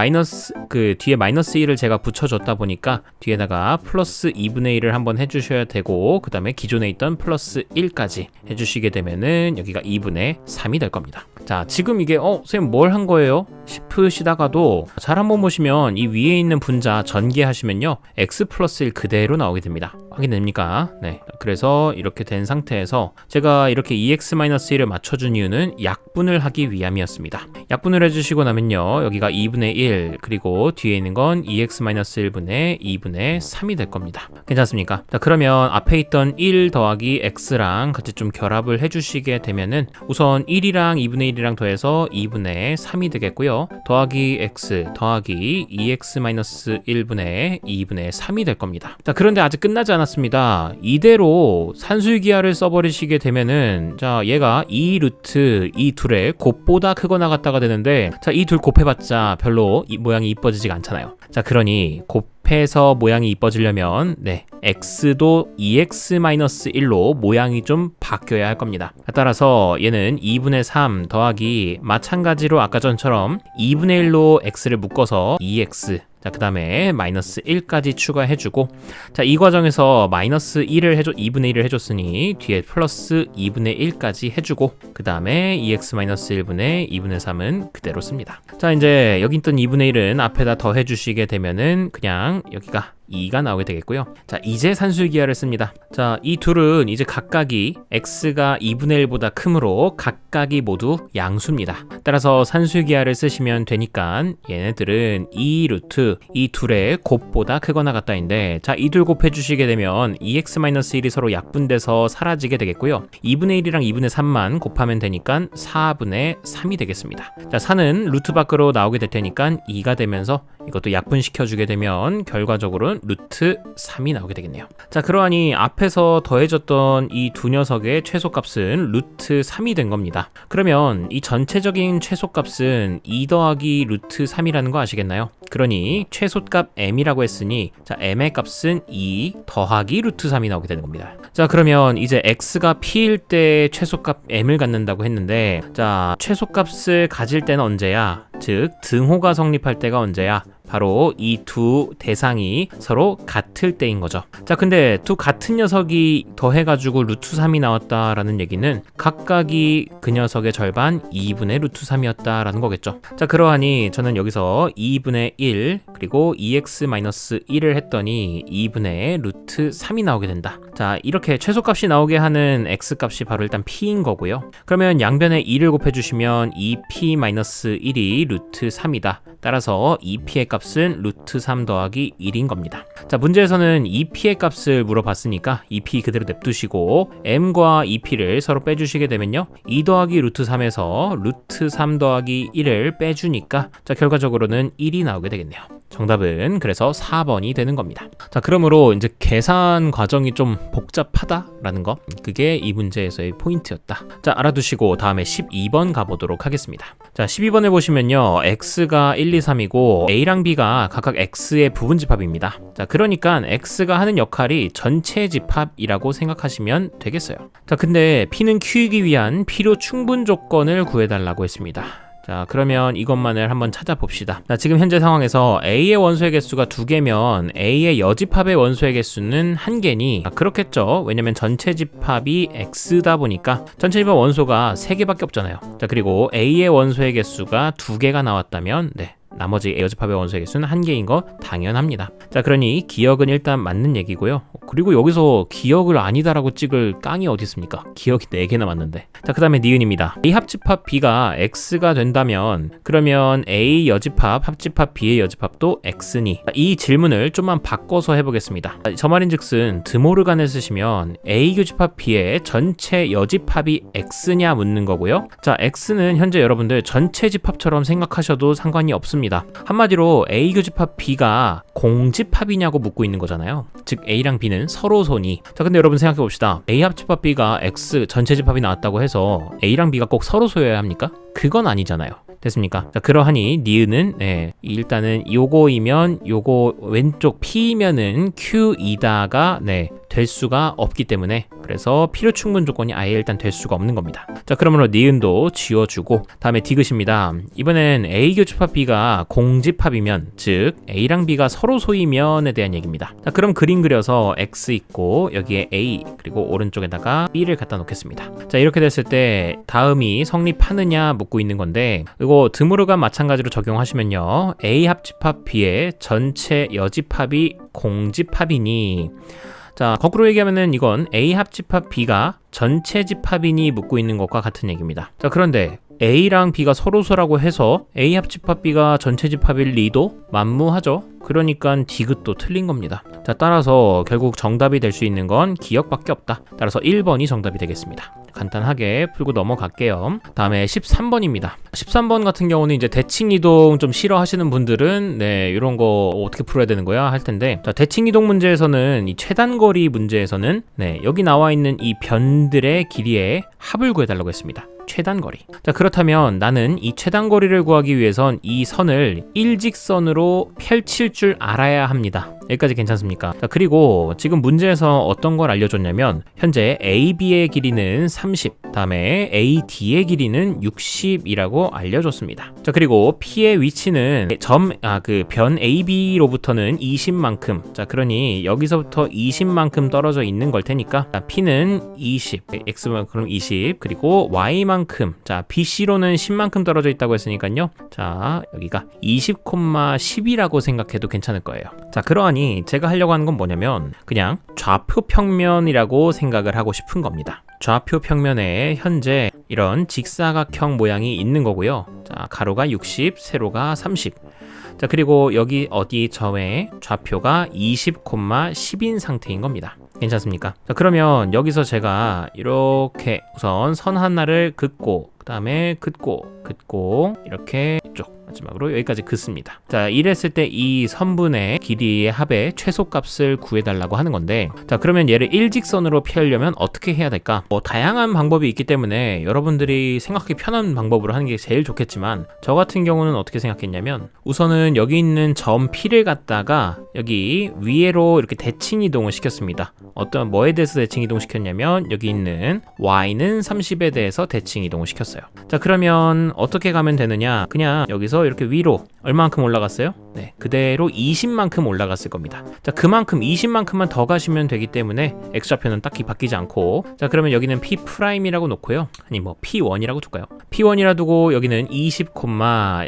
뒤에 마이너스 1을 제가 붙여줬다 보니까 뒤에다가 플러스 2분의 1을 한번 해주셔야 되고 그 다음에 기존에 있던 플러스 1까지 해주시게 되면은 여기가 2분의 3이 될 겁니다. 자, 지금 이게 선생님 뭘 한 거예요? 싶으시다가도 잘 한번 보시면 이 위에 있는 분자 전개하시면요 x 플러스 1 그대로 나오게 됩니다. 확인됩니까? 네. 그래서 이렇게 된 상태에서 제가 이렇게 2x-1을 맞춰준 이유는 약분을 하기 위함이었습니다. 약분을 해주시고 나면요 여기가 2분의 1 그리고 뒤에 있는 건 2x-1분의 2분의 3이 될 겁니다. 괜찮습니까? 자, 그러면 앞에 있던 1 더하기 x랑 같이 좀 결합을 해주시게 되면은 우선 1이랑 2분의 1이랑 더해서 2분의 3이 되겠고요. 더하기 x 더하기 2x-1분의 2분의 3이 될 겁니다. 자, 그런데 아직 끝나지 않았습니다. 이대로 산술기하를 써버리시게 되면은 자, 얘가 이 루트 이 둘의 곱보다 크거나 같다가 되는데 자, 이 둘 곱해봤자 별로 이 모양이 이뻐지지가 않잖아요. 자, 그러니 곱해서 모양이 이뻐지려면 x도 2x-1로 모양이 좀 바뀌어야 할 겁니다. 따라서 얘는 2분의 3 더하기 마찬가지로 아까 전처럼 2분의 1로 x를 묶어서 2x 자, 그 다음에 마이너스 1까지 추가해주고 자, 이 과정에서 마이너스 2분의 1을 해줬으니 뒤에 플러스 2분의 1까지 해주고 그 다음에 2x-1분의 2분의 3은 그대로 씁니다. 자, 이제 여기 있던 2분의 1은 앞에다 더 해주시게 되면은 그냥 여기가 2가 나오게 되겠고요. 자, 이제 산술기하를 씁니다. 자, 이 둘은 이제 각각이 x가 2분의 1보다 크므로 각각이 모두 양수입니다. 따라서 산술기하를 쓰시면 되니까 얘네들은 이 루트 이 둘의 곱보다 크거나 같다인데 자, 이 둘 곱해주시게 되면 2x-1이 서로 약분돼서 사라지게 되겠고요. 2분의 1이랑 2분의 3만 곱하면 되니까 4분의 3이 되겠습니다. 자, 4는 루트 밖으로 나오게 될 테니까 2가 되면서 이것도 약분시켜주게 되면 결과적으로는 루트 3이 나오게 되겠네요. 자, 그러하니 앞에서 더해졌던 이 두 녀석의 최소값은 루트 3이 된 겁니다. 그러면 이 전체적인 최소값은 2 더하기 루트 3이라는 거 아시겠나요? 그러니 최소값 m이라고 했으니 자, m의 값은 2 더하기 루트 3이 나오게 되는 겁니다. 자, 그러면 이제 x가 p일 때 최소값 m을 갖는다고 했는데 자, 최소값을 가질 때는 언제야? 즉 등호가 성립할 때가 언제야? 바로 이 두 대상이 서로 같을 때인 거죠. 자, 근데 두 같은 녀석이 더해가지고 루트 3이 나왔다라는 얘기는 각각이 그 녀석의 절반 2분의 루트 3이었다라는 거겠죠. 자, 그러하니 저는 여기서 2분의 1 그리고 2x-1을 했더니 2분의 루트 3이 나오게 된다. 자, 이렇게 최소값이 나오게 하는 x값이 바로 일단 p인 거고요. 그러면 양변에 2를 곱해주시면 2p-1이 루트 3이다. 따라서 2p의 값은 루트 3 더하기 1인 겁니다. 자, 문제에서는 2p의 값을 물어봤으니까 2p 그대로 냅두시고 m과 2p를 서로 빼주시게 되면요 2 더하기 루트 3에서 루트 3 더하기 1을 빼주니까 자, 결과적으로는 1이 나오게 되겠네요. 정답은 그래서 4번이 되는 겁니다. 자, 그러므로 이제 계산 과정이 좀 복잡하다라는 거 그게 이 문제에서의 포인트였다. 자, 알아두시고 다음에 12번 가보도록 하겠습니다. 자, 12번에 보시면요 x가 1, 2, 3이고 a랑 b가 각각 x의 부분집합입니다. 자, 그러니까 x가 하는 역할이 전체 집합이라고 생각하시면 되겠어요. 자, 근데 p는 q이기 위한 필요 충분 조건을 구해달라고 했습니다. 자, 그러면 이것만을 한번 찾아봅시다. 자, 지금 현재 상황에서 A의 원소의 개수가 2개면 A의 여집합의 원소의 개수는 1개니 그렇겠죠. 왜냐면 전체 집합이 X다 보니까 전체 집합 원소가 3개밖에 없잖아요. 자, 그리고 A의 원소의 개수가 2개가 나왔다면 나머지 여집합의 원소의 개수는 1개인 거 당연합니다. 자, 그러니 기억은 일단 맞는 얘기고요. 그리고 여기서 기억을 아니다라고 찍을 깡이 어디 있습니까? 기억이 4개 남았는데. 자, 그 다음에 니은입니다. A 합집합 B가 X가 된다면 그러면 A 여집합 합집합 B의 여집합도 X니? 이 질문을 좀만 바꿔서 해보겠습니다. 저 말인즉슨 드모르간을 쓰시면 A 교집합 B의 전체 여집합이 X냐 묻는 거고요. 자, X는 현재 여러분들 전체 집합처럼 생각하셔도 상관이 없습니다. 한마디로 A 교집합 B가 공집합이냐고 묻고 있는 거잖아요. 즉 A랑 B는 서로 손이. 자, 근데 여러분 생각해 봅시다. A 합집합 B가 X 전체 집합이 나왔다고 해서 A랑 B가 꼭 서로 소여야 합니까? 그건 아니잖아요. 됐습니까? 자, 그러하니 니은은 일단은 요거이면 요거 왼쪽 P면은 Q이다가 될 수가 없기 때문에 그래서 필요 충분 조건이 아예 일단 될 수가 없는 겁니다. 자, 그러므로 니은도 지워주고 다음에 디귿입니다. 이번엔 A 교집합 B가 공집합이면 즉 A랑 B가 서로 소이면에 대한 얘기입니다. 자, 그럼 그림 그려서 X 있고 여기에 A 그리고 오른쪽에다가 B를 갖다 놓겠습니다. 자, 이렇게 됐을 때 다음이 성립하느냐 묻고 있는 건데 이거 드모르간 마찬가지로 적용하시면요. A 합집합 B의 전체 여집합이 공집합이니 자, 거꾸로 얘기하면은 이건 A 합집합 B가 전체 집합이니 묻고 있는 것과 같은 얘기입니다. 자, 그런데 A랑 B가 서로서라고 해서 A 합집합 B가 전체 집합일 리도 만무하죠. 그러니까 디귿도 틀린 겁니다. 자, 따라서 결국 정답이 될 수 있는 건 기억밖에 없다. 따라서 1번이 정답이 되겠습니다. 간단하게 풀고 넘어갈게요. 다음에 13번입니다. 13번 같은 경우는 이제 대칭 이동 좀 싫어하시는 분들은 이런 거 어떻게 풀어야 되는 거야 할 텐데, 자, 대칭 이동 문제에서는 이 최단거리 문제에서는 여기 나와 있는 이 변들의 길이의 합을 구해달라고 했습니다. 최단거리. 자, 그렇다면 나는 이 최단거리를 구하기 위해선 이 선을 일직선으로 펼칠 줄 알아야 합니다. 여기까지 괜찮습니까? 자, 그리고 지금 문제에서 어떤 걸 알려줬냐면 현재 AB의 길이는 30, 다음에 AD의 길이는 60이라고 알려줬습니다. 자, 그리고 P의 위치는 그 변 AB로부터는 20만큼, 자, 그러니 여기서부터 20만큼 떨어져 있는 걸 테니까 자, P는 20, X만큼 20, 그리고 Y만큼, 자, BC로는 10만큼 떨어져 있다고 했으니까요. 자, 여기가 20,10이라고 생각해도 괜찮을 거예요. 자, 그러하니 제가 하려고 하는 건 뭐냐면 그냥 좌표 평면이라고 생각을 하고 싶은 겁니다. 좌표 평면에 현재 이런 직사각형 모양이 있는 거고요. 자, 가로가 60, 세로가 30. 자, 그리고 여기 어디 점에 좌표가 20,10인 상태인 겁니다. 괜찮습니까? 자, 그러면 여기서 제가 이렇게 우선 선 하나를 긋고 그 다음에 긋고 이렇게 쭉 마지막으로 여기까지 긋습니다. 자, 이랬을 때 이 선분의 길이의 합의 최소값을 구해달라고 하는 건데, 자, 그러면 얘를 일직선으로 펴려면 어떻게 해야 될까? 다양한 방법이 있기 때문에 여러분들이 생각하기 편한 방법으로 하는 게 제일 좋겠지만 저 같은 경우는 어떻게 생각했냐면 우선은 여기 있는 점 P를 갖다가 여기 위로 이렇게 대칭 이동을 시켰습니다. 어떤 뭐에 대해서 대칭 이동 시켰냐면 여기 있는 Y는 30에 대해서 대칭 이동을 시켰어요. 자, 그러면 어떻게 가면 되느냐? 그냥 여기서 이렇게 위로 얼마만큼 올라갔어요? 그대로 20만큼 올라갔을 겁니다. 자, 그만큼 20만큼만 더 가시면 되기 때문에 X좌표는 딱히 바뀌지 않고, 자, 그러면 여기는 P'이라고 놓고요. 아니 뭐 P1이라고 둘까요? P1이라 두고 여기는 20,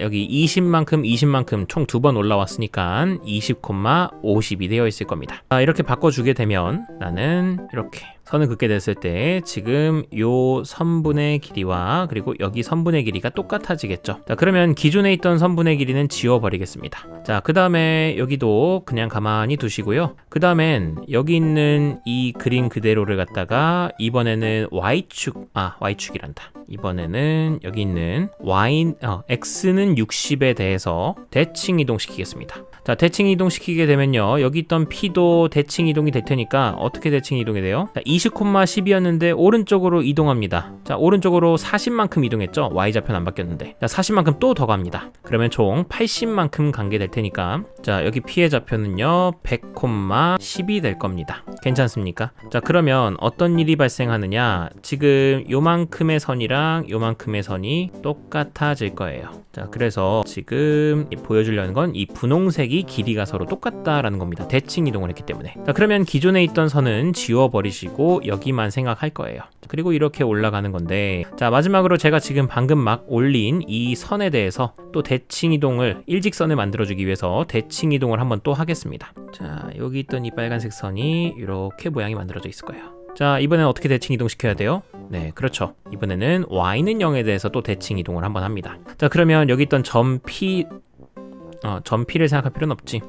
여기 20만큼 총 2번 올라왔으니까 20,50이 되어 있을 겁니다. 자, 이렇게 바꿔주게 되면 나는 이렇게 선을 긋게 됐을 때 지금 요 선분의 길이와 그리고 여기 선분의 길이가 똑같아지겠죠. 자, 그러면 기존에 있던 선분의 길이는 지워버리겠습니다. 자, 그 다음에 여기도 그냥 가만히 두시고요. 그 다음엔 여기 있는 이 그림 그대로를 갖다가 이번에는 Y축이란다. 이번에는 여기 있는 X는 60에 대해서 대칭 이동시키겠습니다. 자, 대칭 이동시키게 되면요, 여기 있던 P도 대칭 이동이 될 테니까 어떻게 대칭 이동이 돼요? 자, 20,10이었는데 오른쪽으로 이동합니다. 자, 오른쪽으로 40만큼 이동했죠? Y좌표는 안 바뀌었는데. 자, 40만큼 또 더 갑니다. 그러면 총 80만큼 간 게 될 테니까 자, 여기 P의 좌표는요 100,10이 될 겁니다. 괜찮습니까? 자, 그러면 어떤 일이 발생하느냐, 지금 요만큼의 선이랑 요만큼의 선이 똑같아질 거예요. 자, 그래서 지금 보여주려는 건 이 분홍색이 길이가 서로 똑같다라는 겁니다. 대칭 이동을 했기 때문에. 자, 그러면 기존에 있던 선은 지워버리시고 여기만 생각할 거예요. 그리고 이렇게 올라가는 건데, 자 마지막으로 제가 지금 방금 막 올린 이 선에 대해서 또 대칭 이동을, 일직선을 만들어주기 위해서 대칭 이동을 한번 또 하겠습니다. 자 여기 있던 이 빨간색 선이 이렇게 모양이 만들어져 있을 거예요. 자 이번엔 어떻게 대칭 이동시켜야 돼요? 네 그렇죠. 이번에는 y는 0에 대해서 또 대칭 이동을 한번 합니다. 자 그러면 여기 있던 점 P를 생각할 필요는 없지.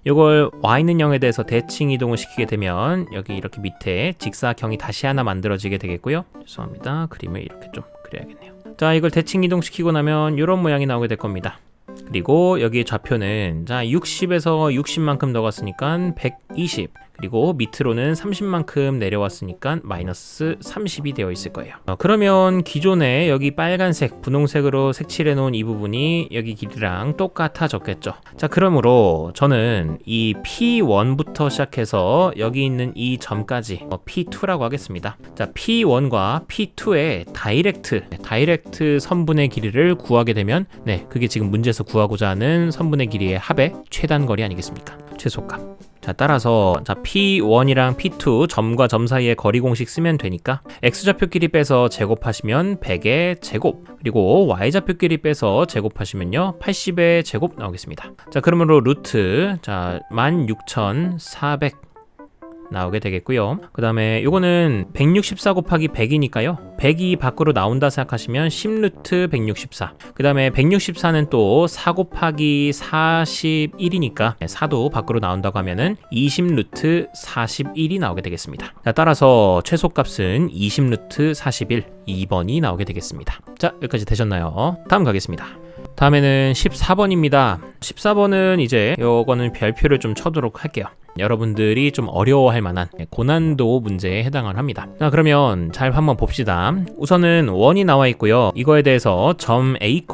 이걸 y는 0에 대해서 대칭 이동을 시키게 되면 여기 이렇게 밑에 직사각형이 다시 하나 만들어지게 되겠고요. 죄송합니다. 그림을 이렇게 좀 그려야겠네요. 자 이걸 대칭 이동시키고 나면 이런 모양이 나오게 될 겁니다. 그리고 여기 좌표는 자 60에서 60만큼 넣었으니까 120, 그리고 밑으로는 30만큼 내려왔으니까 마이너스 30이 되어 있을 거예요. 그러면 기존에 여기 빨간색, 분홍색으로 색칠해 놓은 이 부분이 여기 길이랑 똑같아졌겠죠. 자 그러므로 저는 이 P1부터 시작해서 여기 있는 이 점까지 P2라고 하겠습니다. 자 P1과 P2의 다이렉트 선분의 길이를 구하게 되면 네 그게 지금 문제에서 구하고자 하는 선분의 길이의 합의 최단거리 아니겠습니까? 최소값. 자 따라서 자 P1이랑 P2 점과 점 사이의 거리 공식 쓰면 되니까 x좌표끼리 빼서 제곱하시면 100의 제곱, 그리고 y좌표끼리 빼서 제곱하시면요 80의 제곱 나오겠습니다. 자 그러므로 루트 자 16,400 나오게 되겠고요. 그 다음에 요거는 164 곱하기 100이니까요 100이 밖으로 나온다 생각하시면 10루트 164, 그 다음에 164는 또 4 곱하기 41이니까 4도 밖으로 나온다고 하면은 20루트 41이 나오게 되겠습니다. 자, 따라서 최소값은 20루트 41, 2번이 나오게 되겠습니다. 자 여기까지 되셨나요? 다음 가겠습니다. 다음에는 14번입니다. 14번은 이제 요거는 별표를 좀 쳐도록 할게요. 여러분들이 좀 어려워할 만한 고난도 문제에 해당을 합니다. 자 그러면 잘 한번 봅시다. 우선은 원이 나와 있고요. 이거에 대해서 점 A,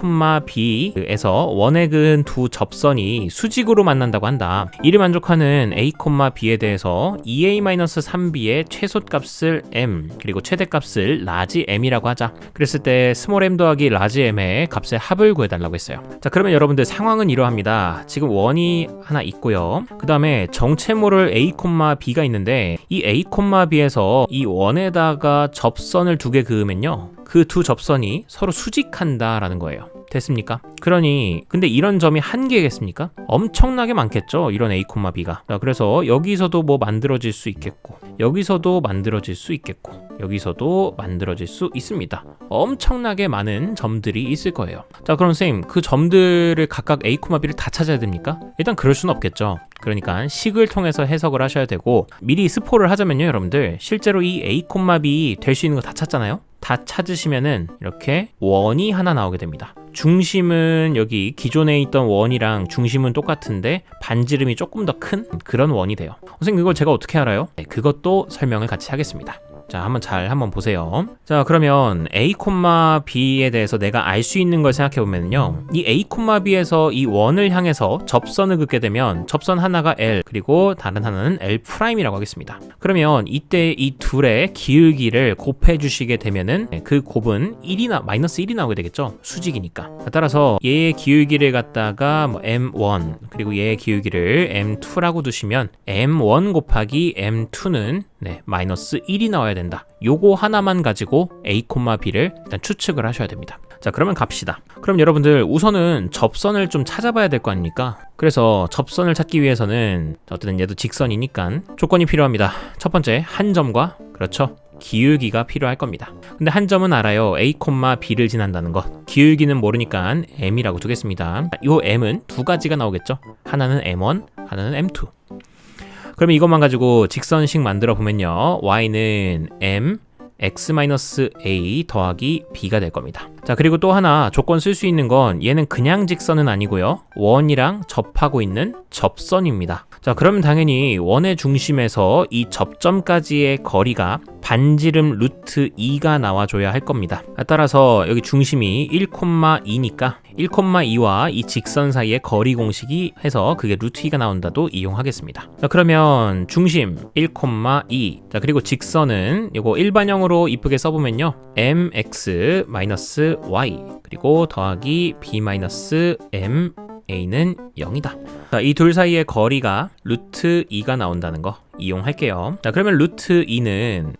B에서 원에 그은 두 접선이 수직으로 만난다고 한다. 이를 만족하는 A, B에 대해서 2A-3B의 최소값을 M, 그리고 최대값을 라지 M이라고 하자. 그랬을 때 스몰 m 더하기 라지 M의 값의 합을 구해달라고 했어요. 자 그러면 여러분들 상황은 이러합니다. 지금 원이 하나 있고요. 그 다음에 정체모를 A, B가 있는데 이 A, B에서 이 원에다가 접선을 두 개 그으면요 그 두 접선이 서로 수직한다라는 거예요. 됐습니까? 그러니 근데 이런 점이 한 개겠습니까? 엄청나게 많겠죠 이런 A, B가. 자, 그래서 여기서도 뭐 만들어질 수 있겠고 여기서도 만들어질 수 있겠고 여기서도 만들어질 수 있습니다. 엄청나게 많은 점들이 있을 거예요. 자 그럼 선생님 그 점들을 각각 A, B를 다 찾아야 됩니까? 일단 그럴 수는 없겠죠. 그러니까 식을 통해서 해석을 하셔야 되고, 미리 스포를 하자면요 여러분들, 실제로 이 A, B 될 수 있는 거 다 찾잖아요. 다 찾으시면은 이렇게 원이 하나 나오게 됩니다. 중심은 여기 기존에 있던 원이랑 중심은 똑같은데 반지름이 조금 더 큰 그런 원이 돼요. 선생님 그걸 제가 어떻게 알아요? 네, 그것도 설명을 같이 하겠습니다. 자 한번 보세요. 자 그러면 A, B에 대해서 내가 알 수 있는 걸 생각해 보면요, 이 A, B에서 이 원을 향해서 접선을 긋게 되면 접선 하나가 L, 그리고 다른 하나는 L'이라고 하겠습니다. 그러면 이때 이 둘의 기울기를 곱해 주시게 되면은 그 곱은 1이나 마이너스 1이 나오게 되겠죠. 수직이니까. 따라서 얘의 기울기를 갖다가 뭐 M1 그리고 얘의 기울기를 M2라고 두시면 M1 곱하기 M2는 마이너스 1이 나와야 된다. 요거 하나만 가지고 A, B를 일단 추측을 하셔야 됩니다. 자 그러면 갑시다. 그럼 여러분들 우선은 접선을 좀 찾아봐야 될 거 아닙니까? 그래서 접선을 찾기 위해서는 어쨌든 얘도 직선이니까 조건이 필요합니다. 첫 번째 한 점과, 그렇죠, 기울기가 필요할 겁니다. 근데 한 점은 알아요. A, B를 지난다는 것. 기울기는 모르니까 M이라고 두겠습니다. 이 M은 두 가지가 나오겠죠. 하나는 M1, 하나는 M2. 그러면 이것만 가지고 직선식 만들어 보면요, y는 m x-a 더하기 b가 될 겁니다. 자 그리고 또 하나 조건 쓸 수 있는 건 얘는 그냥 직선은 아니고요, 원이랑 접하고 있는 접선입니다. 자 그러면 당연히 원의 중심에서 이 접점까지의 거리가 반지름 루트 2가 나와줘야 할 겁니다. 따라서 여기 중심이 1,2니까 1,2와 이 직선 사이의 거리 공식이 해서 그게 루트 2가 나온다도 이용하겠습니다. 자 그러면 중심 1,2, 자 그리고 직선은 이거 일반형으로 이쁘게 써보면요, mx-y 그리고 더하기 b-m a는 0이다. 자, 이 둘 사이의 거리가 루트 2가 나온다는 거 이용할게요. 자, 그러면 루트 2는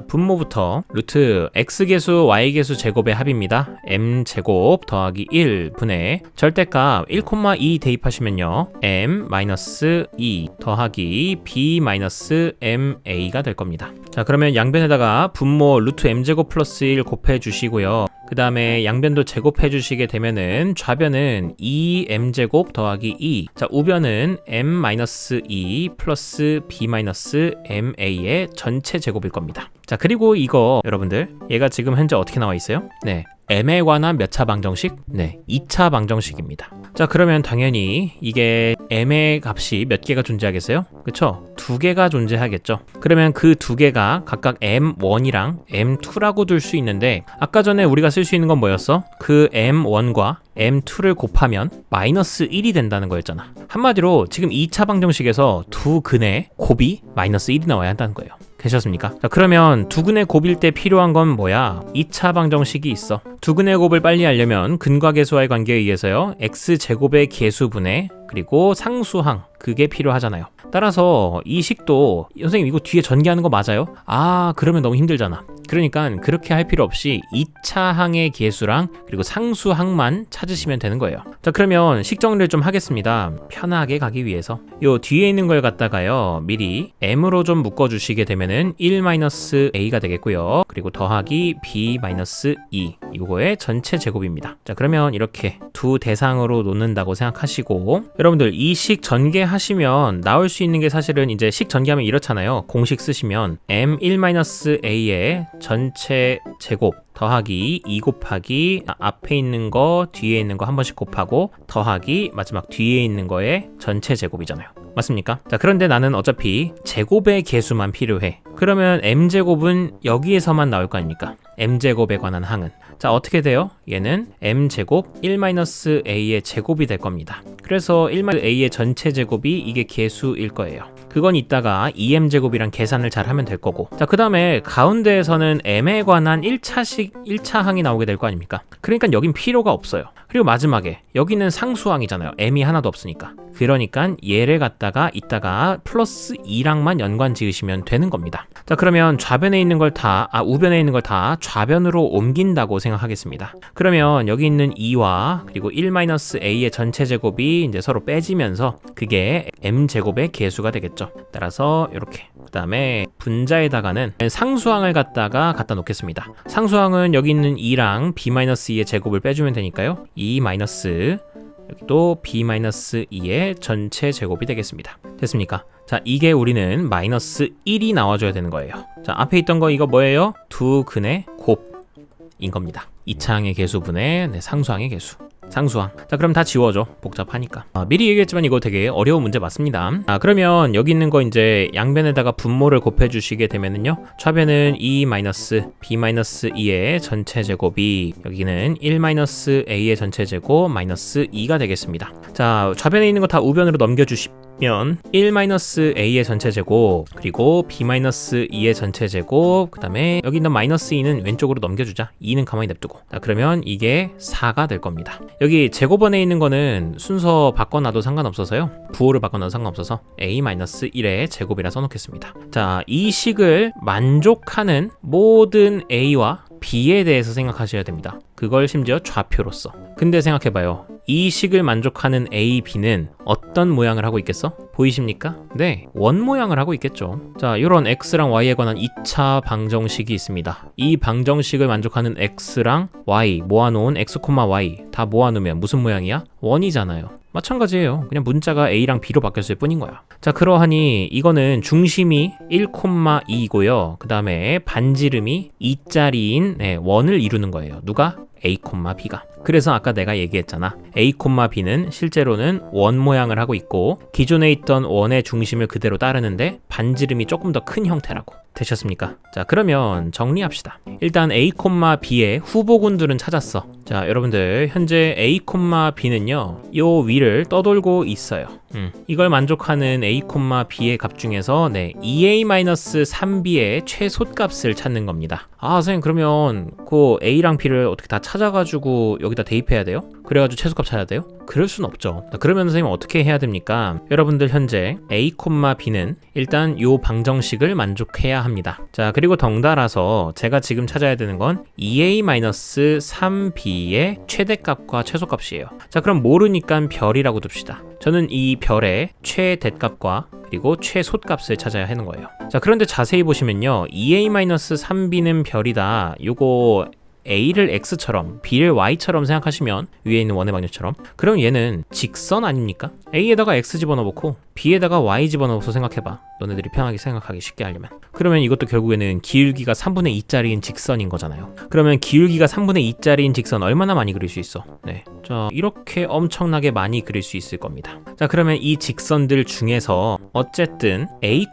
분모부터 루트 x계수 y계수 제곱의 합입니다. m제곱 더하기 1 분의 절대값 1,2 대입하시면요 m-2 더하기 b-ma가 될 겁니다. 자, 그러면 양변에다가 분모 루트 m제곱 플러스 1 곱해 주시고요. 그 다음에 양변도 제곱해 주시게 되면은 좌변은 2m제곱 더하기 2, 자 우변은 m-2 플러스 b-ma의 전체 제곱일 겁니다. 자, 그리고 이거 여러분들 얘가 지금 현재 어떻게 나와 있어요? 네, m에 관한 몇 차 방정식? 네, 2차 방정식입니다. 자, 그러면 당연히 이게 m의 값이 몇 개가 존재하겠어요? 그쵸? 두 개가 존재하겠죠. 그러면 그 두 개가 각각 m1이랑 m2라고 둘 수 있는데, 아까 전에 우리가 쓸 수 있는 건 뭐였어? 그 m1과 m2를 곱하면 마이너스 1이 된다는 거였잖아. 한마디로 지금 2차 방정식에서 두 근의 곱이 마이너스 1이 나와야 한다는 거예요. 되셨습니까? 자, 그러면 두 근의 곱일 때 필요한 건 뭐야? 2차 방정식이 있어. 두 근의 곱을 빨리 알려면 근과 계수와의 관계에 의해서요 x제곱의 계수분의 그리고 상수항, 그게 필요하잖아요. 따라서 이 식도 선생님 이거 뒤에 전개하는 거 맞아요? 아, 그러면 너무 힘들잖아. 그러니까 그렇게 할 필요 없이 2차 항의 계수랑 그리고 상수항만 찾으시면 되는 거예요. 자, 그러면 식 정리를 좀 하겠습니다. 편하게 가기 위해서 요 뒤에 있는 걸 갖다가요 미리 m으로 좀 묶어주시게 되면은 1-a가 되겠고요. 그리고 더하기 b-2, 이거의 전체 제곱입니다. 자, 그러면 이렇게 두 대상으로 놓는다고 생각하시고, 여러분들 이 식 전개하시면 나올 수 있는 게 사실은 이제 식 전개하면 이렇잖아요. 공식 쓰시면 m1-a의 전체 제곱 더하기 2 곱하기 앞에 있는 거 뒤에 있는 거 한 번씩 곱하고 더하기 마지막 뒤에 있는 거의 전체 제곱이잖아요. 맞습니까? 자, 그런데 나는 어차피 제곱의 계수만 필요해. 그러면 m제곱은 여기에서만 나올 거 아닙니까? m제곱에 관한 항은 자, 어떻게 돼요? 얘는 m제곱 1-a의 제곱이 될 겁니다. 그래서 1-a의 전체 제곱이 이게 계수일 거예요. 그건 이따가 2m제곱이랑 계산을 잘 하면 될 거고, 자, 그 다음에 가운데에서는 m에 관한 1차 항이 나오게 될 거 아닙니까? 그러니까 여긴 필요가 없어요. 그리고 마지막에 여기는 상수항이잖아요. m이 하나도 없으니까. 그러니까 얘를 갖다가 이따가 플러스 2랑만 연관 지으시면 되는 겁니다. 자, 그러면 좌변에 있는 걸 다, 우변에 있는 걸 다 좌변으로 옮긴다고 생각하겠습니다. 그러면 여기 있는 2와 그리고 1-a의 전체 제곱이 이제 서로 빼지면서 그게 m제곱의 계수가 되겠죠. 따라서 이렇게, 그 다음에 분자에다가는 상수항을 갖다 놓겠습니다. 상수항은 여기 있는 2랑 b-2의 제곱을 빼주면 되니까요. 2 마이너스 여기도 b-2의 전체 제곱이 되겠습니다. 됐습니까? 자, 이게 우리는 마이너스 1이 나와줘야 되는 거예요. 자, 앞에 있던 거 이거 뭐예요? 두 근의 곱인 겁니다. 2차항의 계수분의 상수항의 계수. 상수항. 자, 그럼 다 지워줘. 복잡하니까. 미리 얘기했지만 이거 되게 어려운 문제 맞습니다. 그러면 여기 있는 거 이제 양변에다가 분모를 곱해 주시게 되면은요 좌변은 2-b-2의 전체 제곱이 여기는 1-a의 전체 제곱 마이너스 2가 되겠습니다. 자, 좌변에 있는 거 다 우변으로 넘겨주시면 1-a의 전체 제곱 그리고 b-2의 전체 제곱, 그 다음에 여기 있는 마이너스 2는 왼쪽으로 넘겨주자. 2는 가만히 냅두고. 자, 그러면 이게 4가 될 겁니다. 여기 제곱원에 있는 거는 순서 바꿔놔도 상관없어서요, 부호를 바꿔놔도 상관없어서 a-1의 제곱이라 써놓겠습니다. 자, 이 식을 만족하는 모든 a와 b에 대해서 생각하셔야 됩니다. 그걸 심지어 좌표로서. 근데 생각해봐요. 이 식을 만족하는 a, b는 어떤 모양을 하고 있겠어? 보이십니까? 네, 원 모양을 하고 있겠죠. 자, 이런 x랑 y에 관한 2차 방정식이 있습니다. 이 방정식을 만족하는 x랑 y 모아놓은 x, y 다 모아놓으면 무슨 모양이야? 원이잖아요. 마찬가지예요. 그냥 문자가 a랑 b로 바뀌었을 뿐인 거야. 자, 그러하니 이거는 중심이 1,2이고요. 그 다음에 반지름이 2짜리인 원을 이루는 거예요. 누가? a, b가. 그래서 아까 내가 얘기했잖아. a, b는 실제로는 원 모양을 하고 있고 기존에 있던 원의 중심을 그대로 따르는데 반지름이 조금 더 큰 형태라고. 되셨습니까? 자, 그러면 정리합시다. 일단 a, b의 후보군들은 찾았어. 자, 여러분들 현재 a, b는요 요 위를 떠돌고 있어요. 이걸 만족하는 a, b의 값 중에서 2a-3b의 최소값을 찾는 겁니다. 아, 선생님 그러면 그 a랑 b를 어떻게 다 찾아가지고 여기다 대입해야 돼요? 그래가지고 최소값 찾아야 돼요? 그럴 순 없죠. 그러면 선생님 어떻게 해야 됩니까? 여러분들 현재 a, b는 일단 요 방정식을 만족해야 합니다. 자, 그리고 덩달아서 제가 지금 찾아야 되는 건 2a-3b의 최대값과 최소값이에요. 자, 그럼 모르니까 별이라고 둡시다. 저는 이 별의 최대값과 그리고 최소값을 찾아야 하는 거예요. 자, 그런데 자세히 보시면요, 2a-3b는 별이다. 요거 A를 X처럼 B를 Y처럼 생각하시면, 위에 있는 원의 방정처럼, 그럼 얘는 직선 아닙니까? A에다가 X 집어넣고 B에다가 Y 집어넣어서 생각해봐. 너네들이 편하게 생각하기 쉽게 하려면. 그러면 이것도 결국에는 기울기가 3분의 2짜리인 직선인 거잖아요. 그러면 기울기가 3분의 2짜리인 직선 얼마나 많이 그릴 수 있어? 네, 자, 이렇게 엄청나게 많이 그릴 수 있을 겁니다. 자, 그러면 이 직선들 중에서 어쨌든 A,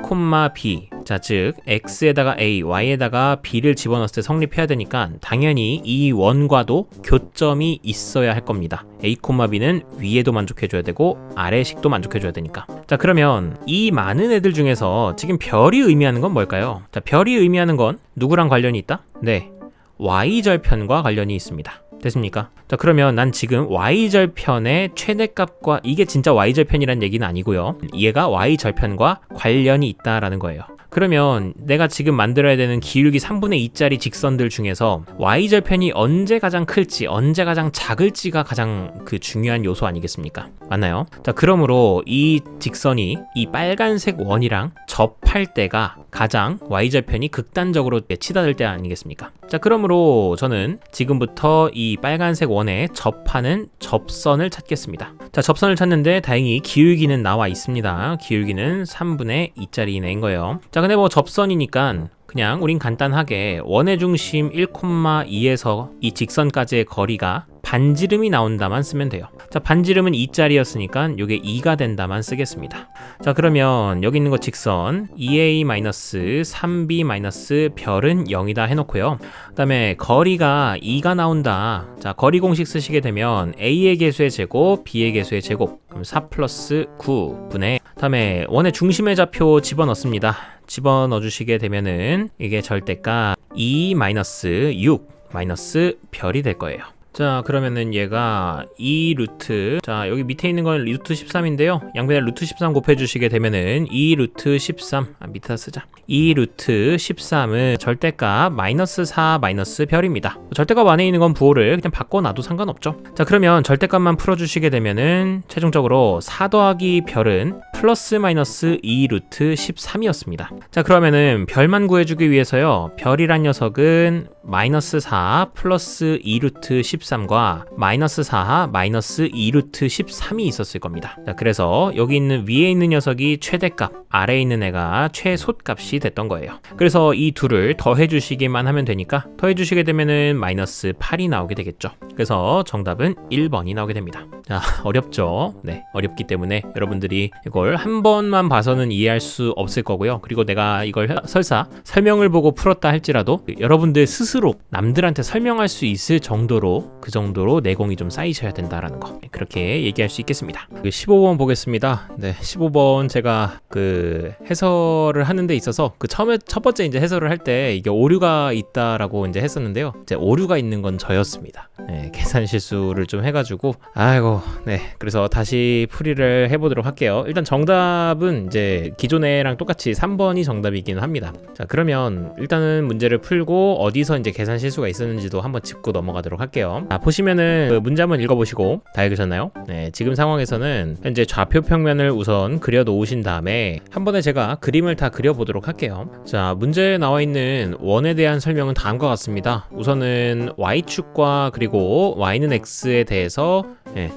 B, 자, 즉 X에다가 A, Y에다가 B를 집어넣었을 때 성립해야 되니까 당연히 이 원과도 교점이 있어야 할 겁니다. A, B는 위에도 만족해줘야 되고 아래식도 만족해줘야 되니까. 자, 그러면 이 많은 애들 중에서 지금 별이 의미하는 건 뭘까요? 자, 별이 의미하는 건 누구랑 관련이 있다? 네, Y절편과 관련이 있습니다. 됐습니까? 자, 그러면 난 지금 Y절편의 최대값과, 이게 진짜 Y절편이란 얘기는 아니고요, 얘가 Y절편과 관련이 있다라는 거예요. 그러면 내가 지금 만들어야 되는 기울기 3분의 2짜리 직선들 중에서 Y절편이 언제 가장 클지, 언제 가장 작을지가 가장 그 중요한 요소 아니겠습니까? 맞나요? 자, 그러므로 이 직선이 이 빨간색 원이랑 접할 때가 가장 Y절편이 극단적으로 치닫을 때 아니겠습니까? 자, 그러므로 저는 지금부터 이 빨간색 원에 접하는 접선을 찾겠습니다. 자, 접선을 찾는데 다행히 기울기는 나와 있습니다. 기울기는 3분의 2짜리인 애인 거예요. 자, 근데 뭐 접선이니까 그냥 우린 간단하게 원의 중심 1,2에서 이 직선까지의 거리가 반지름이 나온다만 쓰면 돼요. 자, 반지름은 2짜리였으니까 요게 2가 된다만 쓰겠습니다. 자, 그러면 여기 있는 거 직선 2a-3b- 별은 0이다 해놓고요. 그 다음에 거리가 2가 나온다. 자, 거리 공식 쓰시게 되면 a의 개수의 제곱, b의 개수의 제곱, 그럼 4 플러스 9분의, 그 다음에 원의 중심의 좌표 집어넣습니다. 집어넣어 주시게 되면은 이게 절대값 2-6 마이너스 별이 될 거예요. 자, 그러면은 얘가 2 루트, 자, 여기 밑에 있는 건 루트 13인데요 양변에 루트 13 곱해주시게 되면은 2 루트 13, 밑에다 쓰자. 2 루트 13은 절대값 마이너스 4 마이너스 별입니다. 절대값 안에 있는 건 부호를 그냥 바꿔놔도 상관없죠. 자, 그러면 절대값만 풀어주시게 되면은 최종적으로 4 더하기 별은 플러스 마이너스 2 루트 13이었습니다. 자, 그러면은 별만 구해주기 위해서요, 별이란 녀석은 마이너스 4 플러스 2 루트 13과 마이너스 4 마이너스 2 루트 13이 있었을 겁니다. 자, 그래서 여기 있는 위에 있는 녀석이 최대값, 아래에 있는 애가 최소값이 됐던 거예요. 그래서 이 둘을 더해주시기만 하면 되니까 더해주시게 되면은 마이너스 8이 나오게 되겠죠. 그래서 정답은 1번이 나오게 됩니다. 자, 어렵죠? 네, 어렵기 때문에 여러분들이 이걸 한 번만 봐서는 이해할 수 없을 거고요. 그리고 내가 이걸 설사 설명을 보고 풀었다 할지라도 여러분들 스스로 남들한테 설명할 수 있을 정도로, 그 정도로 내공이 좀 쌓이셔야 된다라는 거, 그렇게 얘기할 수 있겠습니다. 15번 보겠습니다. 네, 15번 제가 그 해설을 하는 데 있어서 그 처음에 첫 번째 이제 해설을 할 때 이게 오류가 있다라고 이제 했었는데요. 이제 오류가 있는 건 저였습니다. 네, 계산 실수를 좀 해가지고, 아이고, 네, 그래서 다시 풀이를 해보도록 할게요. 일단 정답은 이제 기존에랑 똑같이 3번이 정답이긴 합니다. 자, 그러면 일단은 문제를 풀고 어디서 이제 계산 실수가 있었는지도 한번 짚고 넘어가도록 할게요. 자, 보시면은 그 문제 한번 읽어보시고 다 읽으셨나요? 네, 지금 상황에서는 현재 좌표 평면을 우선 그려 놓으신 다음에 한 번에 제가 그림을 다 그려보도록 할게요. 자, 문제에 나와 있는 원에 대한 설명은 다음과 같습니다. 우선은 y축과 그리고 y는 x에 대해서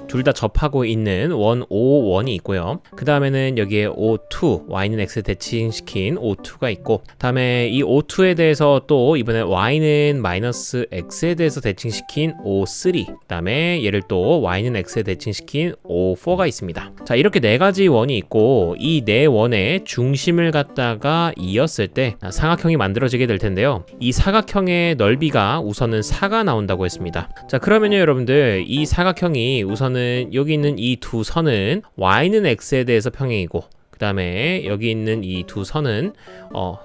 둘 다 접하고 있는 원 O1이 있고요. 그 다음에는 여기에 O2, y는 x에 대칭시킨 O2가 있고, 다음에 이 O2에 대해서 또 이번에 y는 마이너스 x에 대해서 대칭시킨 O3, 그 다음에 얘를 또 y는 x에 대칭시킨 O4가 있습니다. 자, 이렇게 네 가지 원이 있고 이 네 원의 중심을 갖다가 이었을 때 사각형이 만들어지게 될 텐데요. 이 사각형의 넓이가 우선은 4가 나온다고 했습니다. 자, 그러면요 여러분들, 이 사각형이 우선은 여기 있는 이 두 선은 y는 x에 대해서 평행이고, 그 다음에 여기 있는 이 두 선은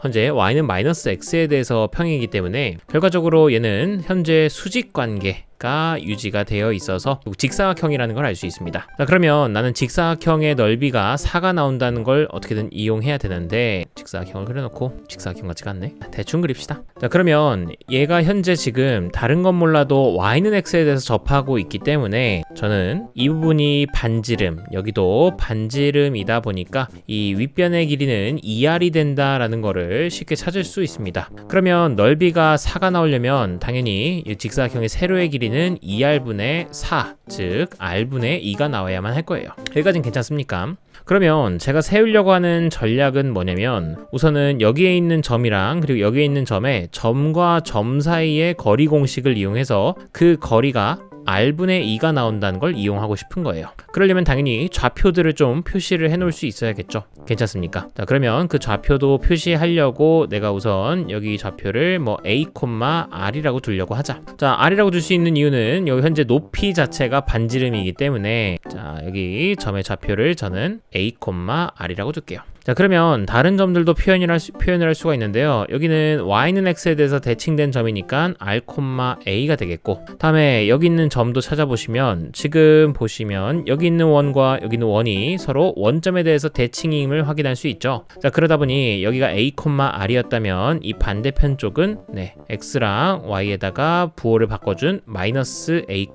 현재 y는 마이너스 x에 대해서 평행이기 때문에 결과적으로 얘는 현재 수직관계, 넓이가 유지가 되어 있어서 직사각형이라는 걸 알 수 있습니다. 자, 그러면 나는 직사각형의 넓이가 4가 나온다는 걸 어떻게든 이용해야 되는데 직사각형을 그려놓고 직사각형 같지가 않네. 대충 그립시다. 자, 그러면 얘가 현재 지금 다른 건 몰라도 y는 x에 대해서 접하고 있기 때문에 저는 이 부분이 반지름, 여기도 반지름이다 보니까 이 윗변의 길이는 2r이 된다라는 거를 쉽게 찾을 수 있습니다. 그러면 넓이가 4가 나오려면 당연히 이 직사각형의 세로의 길이는 2r분의 4, 즉 r분의 2가 나와야만 할 거예요. 여기까지는 괜찮습니까? 그러면 제가 세우려고 하는 전략은 뭐냐면 우선은 여기에 있는 점이랑 그리고 여기에 있는 점에 점과 점 사이의 거리 공식을 이용해서 그 거리가 r분의 2가 나온다는 걸 이용하고 싶은 거예요. 그러려면 당연히 좌표들을 좀 표시를 해 놓을 수 있어야겠죠. 괜찮습니까? 자, 그러면 그 좌표도 표시하려고 내가 우선 여기 좌표를 뭐 a, r이라고 두려고 하자. 자, r이라고 둘 수 있는 이유는 여기 현재 높이 자체가 반지름이기 때문에 자, 여기 점의 좌표를 저는 a, r이라고 둘게요. 자, 그러면 다른 점들도 표현을 할 수가 있는데요. 여기는 y는 x에 대해서 대칭된 점이니까 r, a가 되겠고, 다음에 여기 있는 점도 찾아보시면 지금 보시면 여기 있는 원과 여기 있는 원이 서로 원점에 대해서 대칭임을 확인할 수 있죠. 자, 그러다 보니 여기가 a, r이었다면 이 반대편 쪽은 x랑 y에다가 부호를 바꿔준 마이너스 a,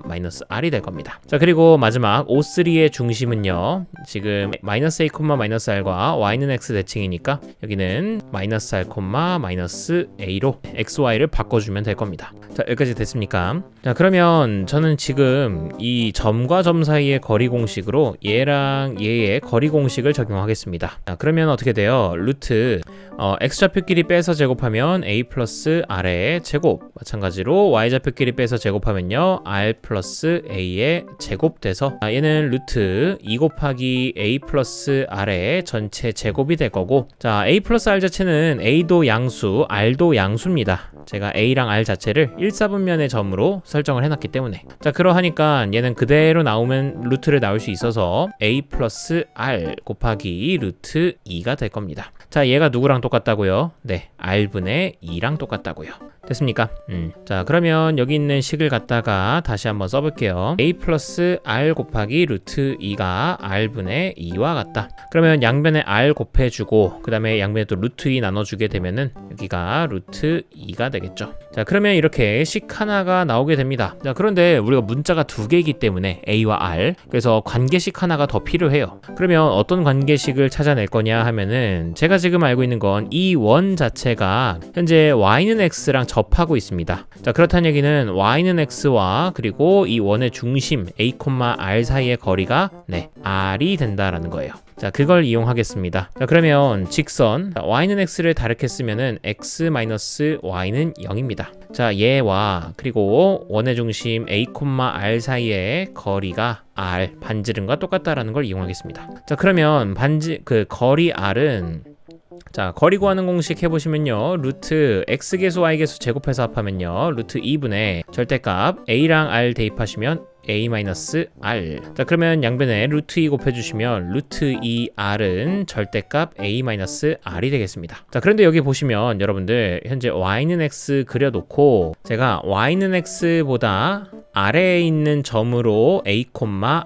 마이너스 r이 될 겁니다. 자, 그리고 마지막 O3의 중심은요. 지금 마이너스 a, 마이너스 r과 y는 x 대칭이니까 여기는 마이너스 r, 마이너스 a로 xy를 바꿔주면 될 겁니다. 자, 여기까지 됐습니까? 자, 그러면 저는 지금 이 점과 점 사이의 거리 공식으로 얘랑 얘의 거리 공식을 적용하겠습니다. 자, 그러면 어떻게 돼요? 루트 x좌표끼리 빼서 제곱하면 a 플러스 r의 제곱, 마찬가지로 y좌표끼리 빼서 제곱하면요 r 플러스 a의 제곱 돼서 얘는 루트 2 곱하기 a 플러스 r의 전체 제곱이 될 거고, 자, a 플러스 r 자체는 a도 양수, r도 양수입니다. 제가 a랑 r 자체를 1사분면의 점으로 설정을 해놨기 때문에, 자, 그러하니까 얘는 그대로 나오면 루트를 나올 수 있어서 a 플러스 r 곱하기 루트 2가 될 겁니다. 자, 얘가 누구랑 똑같다고요? 네, r분의 2랑 똑같다고요. 됐습니까? 자, 그러면 여기 있는 식을 갖다가 다시 한번 써볼게요. a 플러스 r 곱하기 루트 2가 r분의 2와 같다. 그러면 양변에 r 곱해주고 그 다음에 양변에 또 루트 2 나눠주게 되면은 여기가 루트 2가 되겠죠. 자, 그러면 이렇게 식 하나가 나오게 됩니다. 자, 그런데 우리가 문자가 두 개이기 때문에 a와 r, 그래서 관계식 하나가 더 필요해요. 그러면 어떤 관계식을 찾아낼 거냐 하면은 제가 지금 알고 있는 건 이 원 자체가 현재 y는 x랑 접하고 있습니다. 자, 그렇다는 얘기는 y는 x와 그리고 이 원의 중심 a, r 사이의 거리가 r이 된다라는 거예요. 자, 그걸 이용하겠습니다. 자, 그러면 직선 y는 x를 다르게 쓰면은 x-y는 0입니다. 자, 얘와 그리고 원의 중심 a, r 사이의 거리가 r, 반지름과 똑같다라는 걸 이용하겠습니다. 자, 그러면 거리 r은, 자, 거리 구하는 공식 해보시면요, 루트 x계수 y계수 제곱해서 합하면요 루트 2분의 절대값 a랑 r 대입하시면 a-r. 자, 그러면 양변에 루트 2 곱해주시면 루트 2r은 절대값 a-r이 되겠습니다. 자, 그런데 여기 보시면 여러분들 현재 y는 x 그려놓고 제가 y는 x보다 아래에 있는 점으로 a,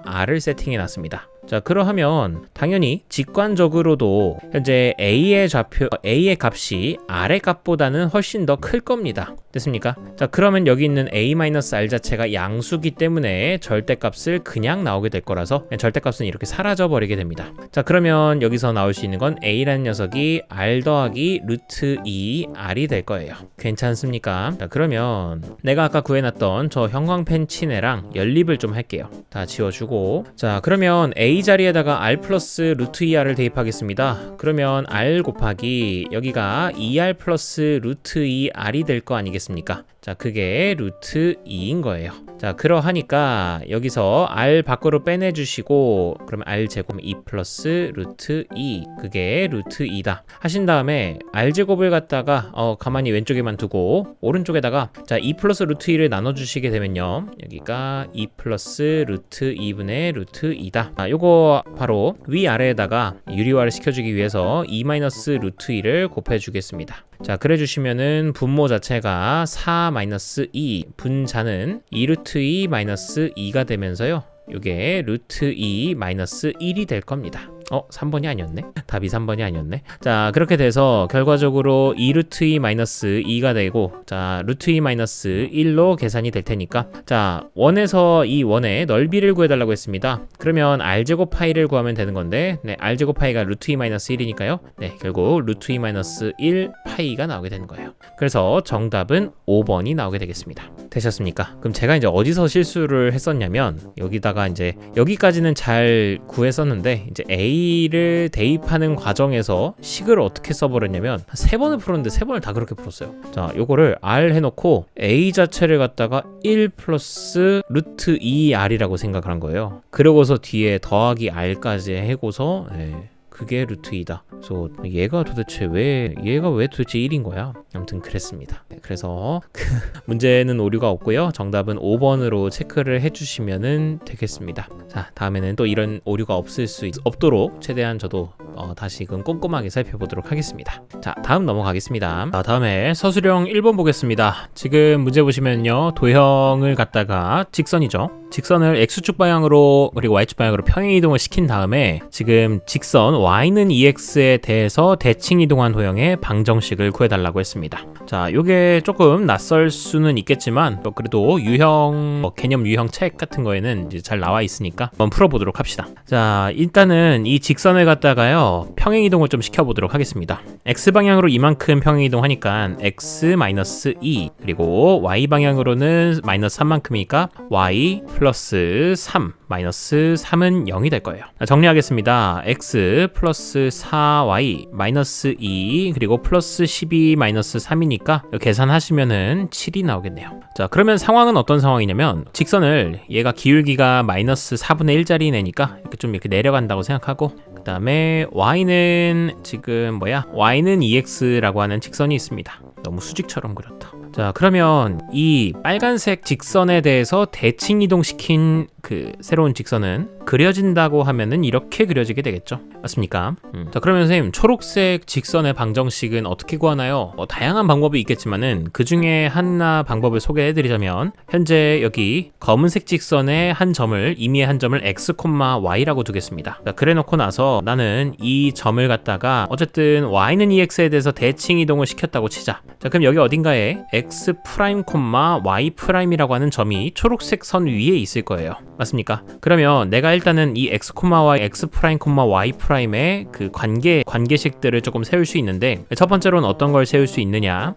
r을 세팅해 놨습니다. 자, 그러하면 당연히 직관적으로도 현재 A의 값이 R의 값보다는 훨씬 더 클 겁니다. 됐습니까? 자, 그러면 여기 있는 A-R 자체가 양수기 때문에 절대값을 그냥 나오게 될 거라서 절대값은 이렇게 사라져 버리게 됩니다. 자, 그러면 여기서 나올 수 있는 건 A라는 녀석이 R 더하기 루트 2R이 될 거예요. 괜찮습니까? 자, 그러면 내가 아까 구해놨던 저 형광펜 칠해랑 연립을 좀 할게요. 다 지워주고, 자, 그러면 A 자리에다가 R 플러스 루트 2R을 대입하겠습니다. 그러면 R 곱하기 여기가 2R 플러스 루트 2R이 될 거 아니겠습니까? 자, 그게 루트 2인 거예요. 자, 그러하니까 여기서 R 밖으로 빼내주시고 그러면 R 제곱 2 플러스 루트 2, 그게 루트 2다 하신 다음에 R 제곱을 갖다가 가만히 왼쪽에만 두고 오른쪽에다가 자 2 플러스 루트 2를 나눠주시게 되면요, 여기가 2 플러스 루트 2분의 루트 2다. 자, 요거 바로 위아래에다가 유리화를 시켜주기 위해서 2 마이너스 루트 2를 곱해주겠습니다. 자, 그래 주시면은 분모 자체가 4-2, 분자는 2√2-2가 되면서요. 이게 루트 2-1이 될 겁니다. 3번이 아니었네. 답이 3번이 아니었네. 자, 그렇게 돼서 결과적으로 2√2-2가 되고, 자, 루트 2-1로 계산이 될 테니까, 자, 원에서 이 원의 넓이를 구해달라고 했습니다. 그러면 r제곱 파이를 구하면 되는 건데, 네, r제곱 파이가 루트 2-1이니까요. 네, 결국 루트 2-1 파이가 나오게 되는 거예요. 그래서 정답은 5번이 나오게 되겠습니다. 되셨습니까? 그럼 제가 이제 어디서 실수를 했었냐면, 여기다가 이제 여기까지는 잘 구했었는데, 이제 A를 대입하는 과정에서 식을 어떻게 써버렸냐면 3번을 풀었는데 3번을 다 그렇게 풀었어요. 자, 요거를 R 해놓고 A 자체를 갖다가 1 플러스 루트 2R이라고 생각을 한 거예요. 그러고서 뒤에 더하기 R까지 해고서 그게 루트 2다. 그래서 얘가 왜 도대체 1인 거야? 아무튼 그랬습니다. 그래서 그 문제는 오류가 없고요. 정답은 5번으로 체크를 해주시면 되겠습니다. 자, 다음에는 또 이런 오류가 없도록 최대한 저도 다시금 꼼꼼하게 살펴보도록 하겠습니다. 자, 다음 넘어가겠습니다. 다음에 서술형 1번 보겠습니다. 지금 문제 보시면요. 도형을 갖다가 직선을 X축 방향으로 그리고 Y축 방향으로 평행 이동을 시킨 다음에 지금 직선 Y는 EX에 대해서 대칭 이동한 도형의 방정식을 구해달라고 했습니다. 자, 요게 조금 낯설 수는 있겠지만 그래도 개념 유형 책 같은 거에는 이제 잘 나와 있으니까 한번 풀어보도록 합시다. 자, 일단은 이 직선을 갖다가요 평행 이동을 좀 시켜보도록 하겠습니다. X 방향으로 이만큼 평행 이동하니까 X-2 그리고 Y 방향으로는 마이너스 3만큼이니까 Y 플러스 3 마이너스 3은 0이 될 거예요. 정리하겠습니다. X 플러스 4Y 마이너스 2 그리고 플러스 12 마이너스 3이니까 계산하시면은 7이 나오겠네요. 자, 그러면 상황은 어떤 상황이냐면 직선을 얘가 기울기가 마이너스 4분의 1짜리 내니까 이렇게 내려간다고 생각하고 그 다음에 Y는 Y는 EX라고 하는 직선이 있습니다. 너무 수직처럼 그렸다. 자, 그러면 이 빨간색 직선에 대해서 대칭 이동시킨 그 새로운 직선은 그려진다고 하면은 이렇게 그려지게 되겠죠. 맞습니까? 자, 그러면 선생님 초록색 직선의 방정식은 어떻게 구하나요? 다양한 방법이 있겠지만은 그 중에 하나 방법을 소개해드리자면 현재 여기 검은색 직선의 임의의 한 점을 x, y라고 두겠습니다. 자, 그래놓고 나서 나는 이 점을 갖다가 어쨌든 y는 ex에 대해서 대칭 이동을 시켰다고 치자. 자, 그럼 여기 어딘가에 x 프라임, y 프라임이라고 하는 점이 초록색 선 위에 있을 거예요. 맞습니까? 그러면 내가 일단은 이 x, y, x 프라임, y 프라임의 그 관계식들을 조금 세울 수 있는데 첫 번째로는 어떤 걸 세울 수 있느냐?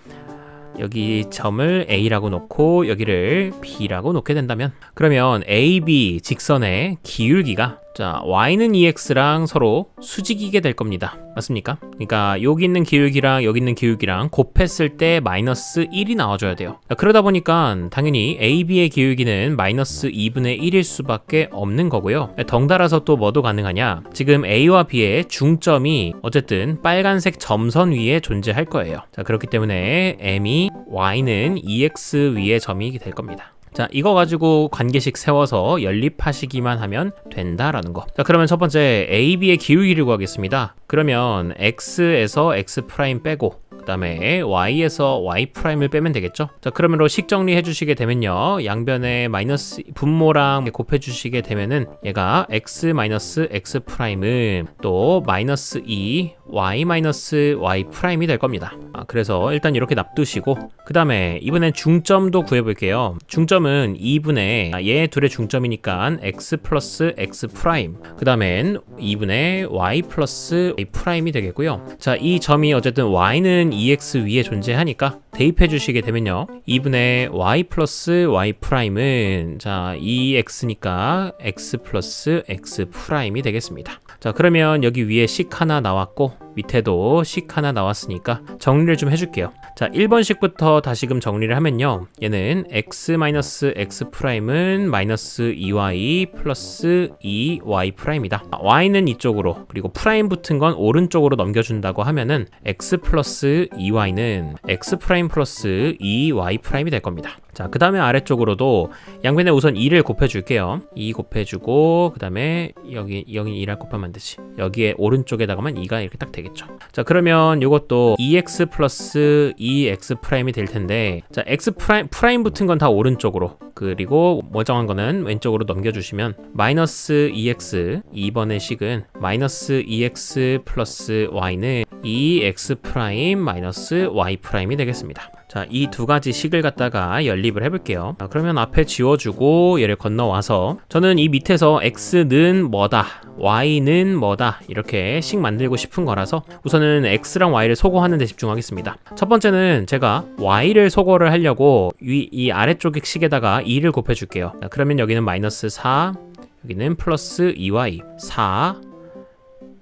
여기 점을 A라고 놓고 여기를 B라고 놓게 된다면 그러면 AB 직선의 기울기가 자, Y는 EX랑 서로 수직이게 될 겁니다. 맞습니까? 그러니까 여기 있는 기울기랑 여기 있는 기울기랑 곱했을 때 마이너스 1이 나와줘야 돼요. 그러다 보니까 당연히 AB의 기울기는 마이너스 2분의 1일 수밖에 없는 거고요. 덩달아서 또 뭐도 가능하냐? 지금 A와 B의 중점이 어쨌든 빨간색 점선 위에 존재할 거예요. 자, 그렇기 때문에 M이 Y는 EX 위의 점이 될 겁니다. 자, 이거 가지고 관계식 세워서 연립하시기만 하면 된다라는 거. 자, 그러면 첫 번째 AB의 기울기를 구하겠습니다. 그러면 X에서 X 프라임 빼고 그 다음에 Y에서 Y 프라임을 빼면 되겠죠. 자, 그러면 식 정리해 주시게 되면요 양변에 마이너스 분모랑 곱해 주시게 되면은 얘가 X 마이너스 X 프라임은 또 마이너스 2 Y 마이너스 Y 프라임이 될 겁니다. 그래서 일단 이렇게 놔두시고 그 다음에 이번엔 중점도 구해볼게요. 중점은 2분의 얘 둘의 중점이니까 X 플러스 X 프라임 그 다음엔 2분의 Y 플러스 Y 프라임이 되겠고요. 자, 이 점이 어쨌든 Y는 EX 위에 존재하니까 대입해 주시게 되면요 2분의 Y 플러스 Y 프라임은 자 2X니까 X 플러스 X 프라임이 되겠습니다. 자, 그러면 여기 위에 식 하나 나왔고 밑에도 식 하나 나왔으니까 정리를 좀 해줄게요. 자, 1번식부터 다시금 정리를 하면요 얘는 X-X 프라임은 마이너스 2Y 플러스 2Y 프라임이다. Y는 이쪽으로 그리고 프라임 붙은 건 오른쪽으로 넘겨준다고 하면은 X 플러스 2Y는 X 프라임 플러스 2Y 프라임이 될 겁니다. 자, 그 다음에 아래쪽으로도 양변에 우선 2를 곱해줄게요. 2 곱해주고 그 다음에 여기 2를 곱하면 안 되지. 여기에 오른쪽에다가만 2가 이렇게 딱 되겠죠. 되겠죠. 자, 그러면 이것도 2x 플러스 2x 프라임이 될 텐데, 자, x 프라임 붙은 건 다 오른쪽으로, 그리고 멀쩡한 거는 왼쪽으로 넘겨주시면 마이너스 2x, 이번의 식은 마이너스 2x 플러스 y는 2x 프라임 마이너스 y 프라임이 되겠습니다. 자, 이 두 가지 식을 갖다가 연립을 해볼게요. 자, 그러면 앞에 지워주고 얘를 건너와서 저는 이 밑에서 x는 뭐다, y는 뭐다 이렇게 식 만들고 싶은 거라서 우선은 x랑 y를 소거하는 데 집중하겠습니다. 첫 번째는 제가 y를 소거를 하려고 이 아래쪽 식에다가 2를 곱해줄게요. 자, 그러면 여기는 마이너스 4, 여기는 플러스 2y, 4,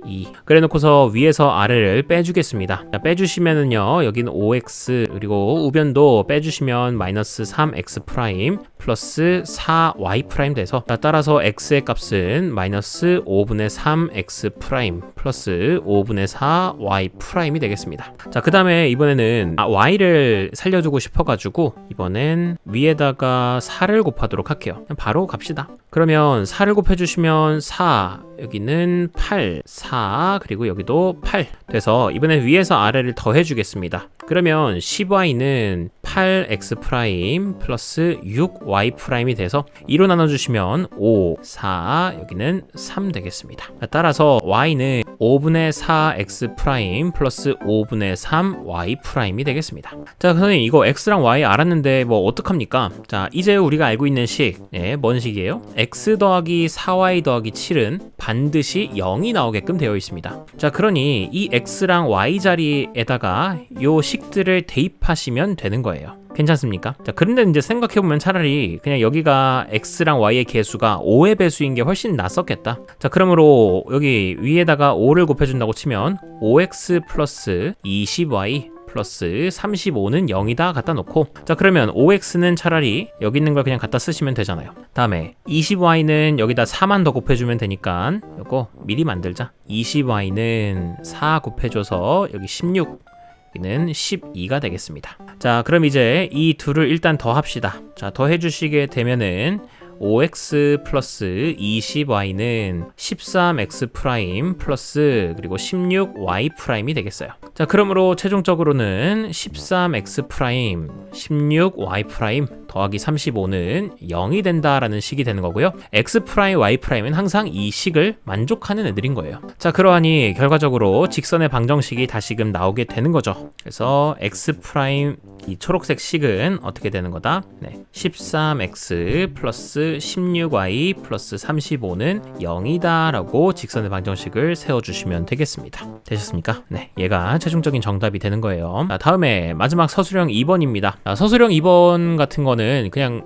2. 그래 놓고서 위에서 아래를 빼주겠습니다. 자, 빼주시면은요, 여기는 5x, 그리고 우변도 빼주시면 마이너스 3x 프라임 플러스 4y 프라임 돼서, 자, 따라서 x의 값은 마이너스 5분의 3x 프라임 플러스 5분의 4y 프라임이 되겠습니다. 자, 그 다음에 이번에는 y를 살려두고 싶어가지고 이번엔 위에다가 4를 곱하도록 할게요. 그냥 바로 갑시다. 그러면 4를 곱해주시면 4, 여기는 8, 4, 그리고 여기도 8 돼서 이번엔 위에서 아래를 더해주겠습니다. 그러면 10y는 8x 프라임 플러스 6y 프라임이 돼서 2로 나눠주시면 5, 4, 여기는 3 되겠습니다. 따라서 y는 5분의 4x 프라임 플러스 5분의 3y 프라임이 되겠습니다. 자, 선생님 이거 x랑 y 알았는데 뭐 어떡합니까? 자, 이제 우리가 알고 있는 식, 뭔 식이에요? x 더하기 4y 더하기 7은 반드시 0이 나오게끔 되어 있습니다. 자, 그러니 이 x랑 y 자리에다가 요 식들을 대입하시면 되는 거예요. 괜찮습니까? 자, 그런데 이제 생각해보면 차라리 그냥 여기가 x랑 y의 개수가 5의 배수인 게 훨씬 낫었겠다. 자, 그러므로 여기 위에다가 5를 곱해준다고 치면 5x 플러스 20y 플러스 35는 0이다 갖다 놓고, 자, 그러면 5x는 차라리 여기 있는 걸 그냥 갖다 쓰시면 되잖아요. 다음에 20y는 여기다 4만 더 곱해주면 되니까 이거 미리 만들자. 20y는 4 곱해줘서 여기 16, 여기는 12가 되겠습니다. 자, 그럼 이제 이 둘을 일단 더합시다. 자, 더해주시게 되면은 5x 플러스 20y는 13x 프라임 플러스 그리고 16y 프라임이 되겠어요. 자, 그러므로 최종적으로는 13x 프라임 16y 프라임 더하기 35는 0이 된다라는 식이 되는 거고요. x 프라임 y 프라임은 항상 이 식을 만족하는 애들인 거예요. 자, 그러하니 결과적으로 직선의 방정식이 다시금 나오게 되는 거죠. 그래서 x 프라임 이 초록색 식은 어떻게 되는 거다? 13x 플러스 16y 플러스 35는 0이다 라고 직선의 방정식을 세워주시면 되겠습니다. 되셨습니까? 네, 얘가 최종적인 정답이 되는 거예요. 자, 다음에 마지막 서술형 2번입니다. 자, 서술형 2번 같은 거는 그냥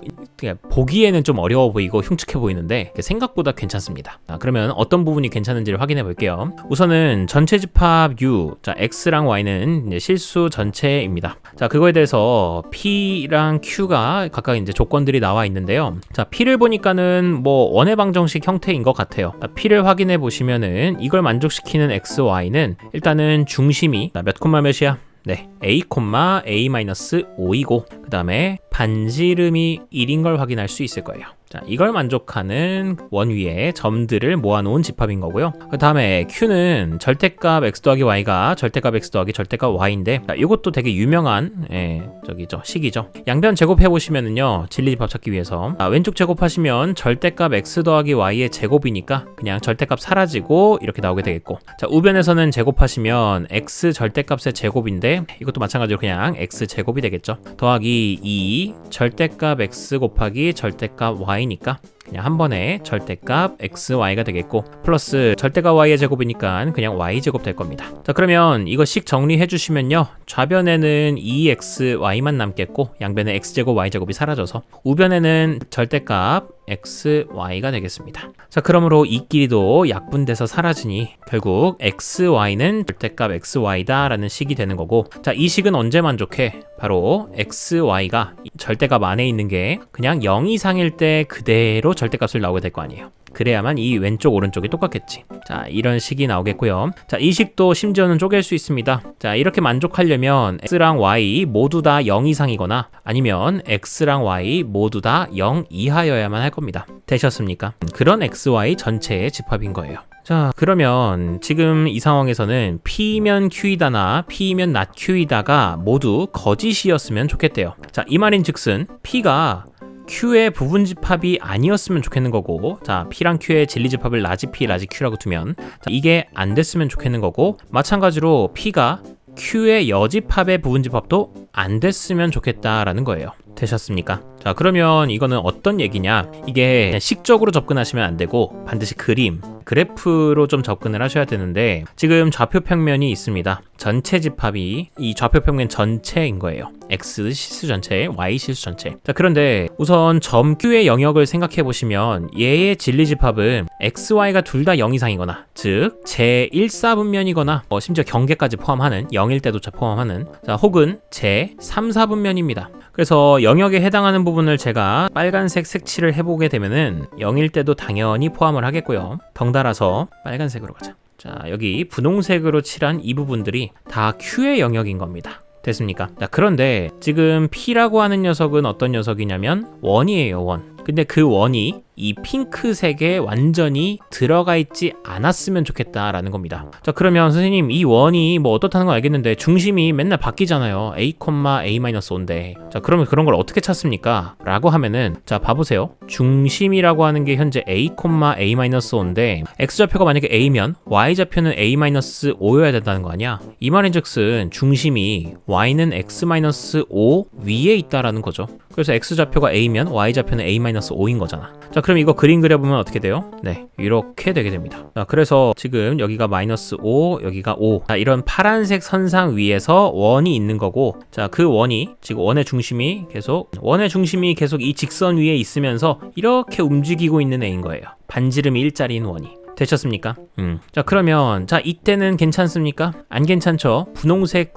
보기에는 좀 어려워 보이고 흉측해 보이는데 생각보다 괜찮습니다. 자, 그러면 어떤 부분이 괜찮은지를 확인해 볼게요. 우선은 전체 집합 U, 자, X랑 Y는 이제 실수 전체입니다. 자, 그거에 대해서 P랑 Q가 각각 이제 조건들이 나와 있는데요. 자, P를 보니까는 뭐 원의 방정식 형태인 것 같아요. 자, P를 확인해 보시면은 이걸 만족시키는 X, Y는 일단은 중심이 몇 콤마 몇이야? 네, a, a-5이고 그 다음에 반지름이 1인 걸 확인할 수 있을 거예요. 자, 이걸 만족하는 원 위에 점들을 모아놓은 집합인 거고요. 그 다음에 Q는 절대값 x 더하기 y가 절대값 x 더하기 절대값 y인데, 자, 이것도 되게 유명한 식이죠. 양변 제곱해보시면은요, 진리집합 찾기 위해서 왼쪽 제곱하시면 절대값 x 더하기 y의 제곱이니까 그냥 절대값 사라지고 이렇게 나오게 되겠고, 자, 우변에서는 제곱하시면 x 절대값의 제곱인데 이것도 마찬가지로 그냥 x 제곱이 되겠죠. 더하기 2 절대값 x 곱하기 절대값 y니까 그냥 한 번에 절대값 x, y가 되겠고, 플러스 절대값 y의 제곱이니까 그냥 y 제곱 될 겁니다. 자, 그러면 이거 식 정리해 주시면요, 좌변에는 2x, y만 남겠고 양변에 x 제곱, y 제곱이 사라져서 우변에는 절대값 x, y가 되겠습니다. 자, 그러므로 이 길이도 약분돼서 사라지니 결국 x, y는 절대값 x, y다 라는 식이 되는 거고, 자, 이 식은 언제 만족해? 바로 x, y가 절대값 안에 있는 게 그냥 0 이상일 때 그대로 절대값을 나오게 될 거 아니에요. 그래야만 이 왼쪽 오른쪽이 똑같겠지. 자, 이런 식이 나오겠고요. 자, 이 식도 심지어는 쪼갤 수 있습니다. 자, 이렇게 만족하려면 x랑 y 모두 다 0 이상이거나 아니면 x랑 y 모두 다 0 이하여야만 할 겁니다. 되셨습니까? 그런 x, y 전체의 집합인 거예요. 자, 그러면 지금 이 상황에서는 P면 Q이다나 P면 not Q이다가 모두 거짓이었으면 좋겠대요. 자, 이 말인 즉슨 P가 Q의 부분집합이 아니었으면 좋겠는 거고, 자, P랑 Q의 진리집합을 라지 P, 라지 Q라고 두면, 자, 이게 안 됐으면 좋겠는 거고, 마찬가지로 P가 Q의 여집합의 부분집합도 안 됐으면 좋겠다라는 거예요. 되셨습니까? 자, 그러면 이거는 어떤 얘기냐? 이게 그냥 식적으로 접근하시면 안 되고 반드시 그래프로 좀 접근을 하셔야 되는데, 지금 좌표 평면이 있습니다. 전체 집합이 이 좌표 평면 전체인 거예요. X 실수 전체, Y 실수 전체. 자, 그런데 우선 점 Q의 영역을 생각해 보시면 얘의 진리 집합은 X, Y가 둘 다 0 이상이거나, 즉 제1사분면이거나 심지어 경계까지 포함하는 0일 때도 포함하는, 자, 혹은 제3사분면입니다. 그래서 영역에 해당하는 부분을 제가 빨간색 색칠을 해보게 되면은 0일 때도 당연히 포함을 하겠고요. 덩달아서 빨간색으로 가자. 자, 여기 분홍색으로 칠한 이 부분들이 다 Q의 영역인 겁니다. 됐습니까? 자, 그런데 지금 P라고 하는 녀석은 어떤 녀석이냐면 원이에요, 원. 근데 그 원이 이 핑크색에 완전히 들어가 있지 않았으면 좋겠다라는 겁니다. 자, 그러면 선생님 이 원이 뭐 어떻다는 건 알겠는데 중심이 맨날 바뀌잖아요. a,a-5인데 자, 그러면 그런 걸 어떻게 찾습니까? 라고 하면은, 자, 봐보세요. 중심이라고 하는 게 현재 a,a-5인데 x좌표가 만약에 a면 y좌표는 a-5여야 된다는 거 아니야? 이 말인즉슨 중심이 y는 x-5 위에 있다라는 거죠. 그래서 x좌표가 a면 y좌표는 a-5인 거잖아. 자, 그럼 이거 그림 그려보면 어떻게 돼요? 네, 이렇게 되게 됩니다. 자, 그래서 지금 여기가 -5, 여기가 5. 자, 이런 파란색 선상 위에서 원이 있는 거고, 자, 그 원이 지금 원의 중심이 계속 이 직선 위에 있으면서 이렇게 움직이고 있는 애인 거예요. 반지름이 일자리인 원이. 되셨습니까? 자, 그러면 자, 이때는 괜찮습니까? 안 괜찮죠? 분홍색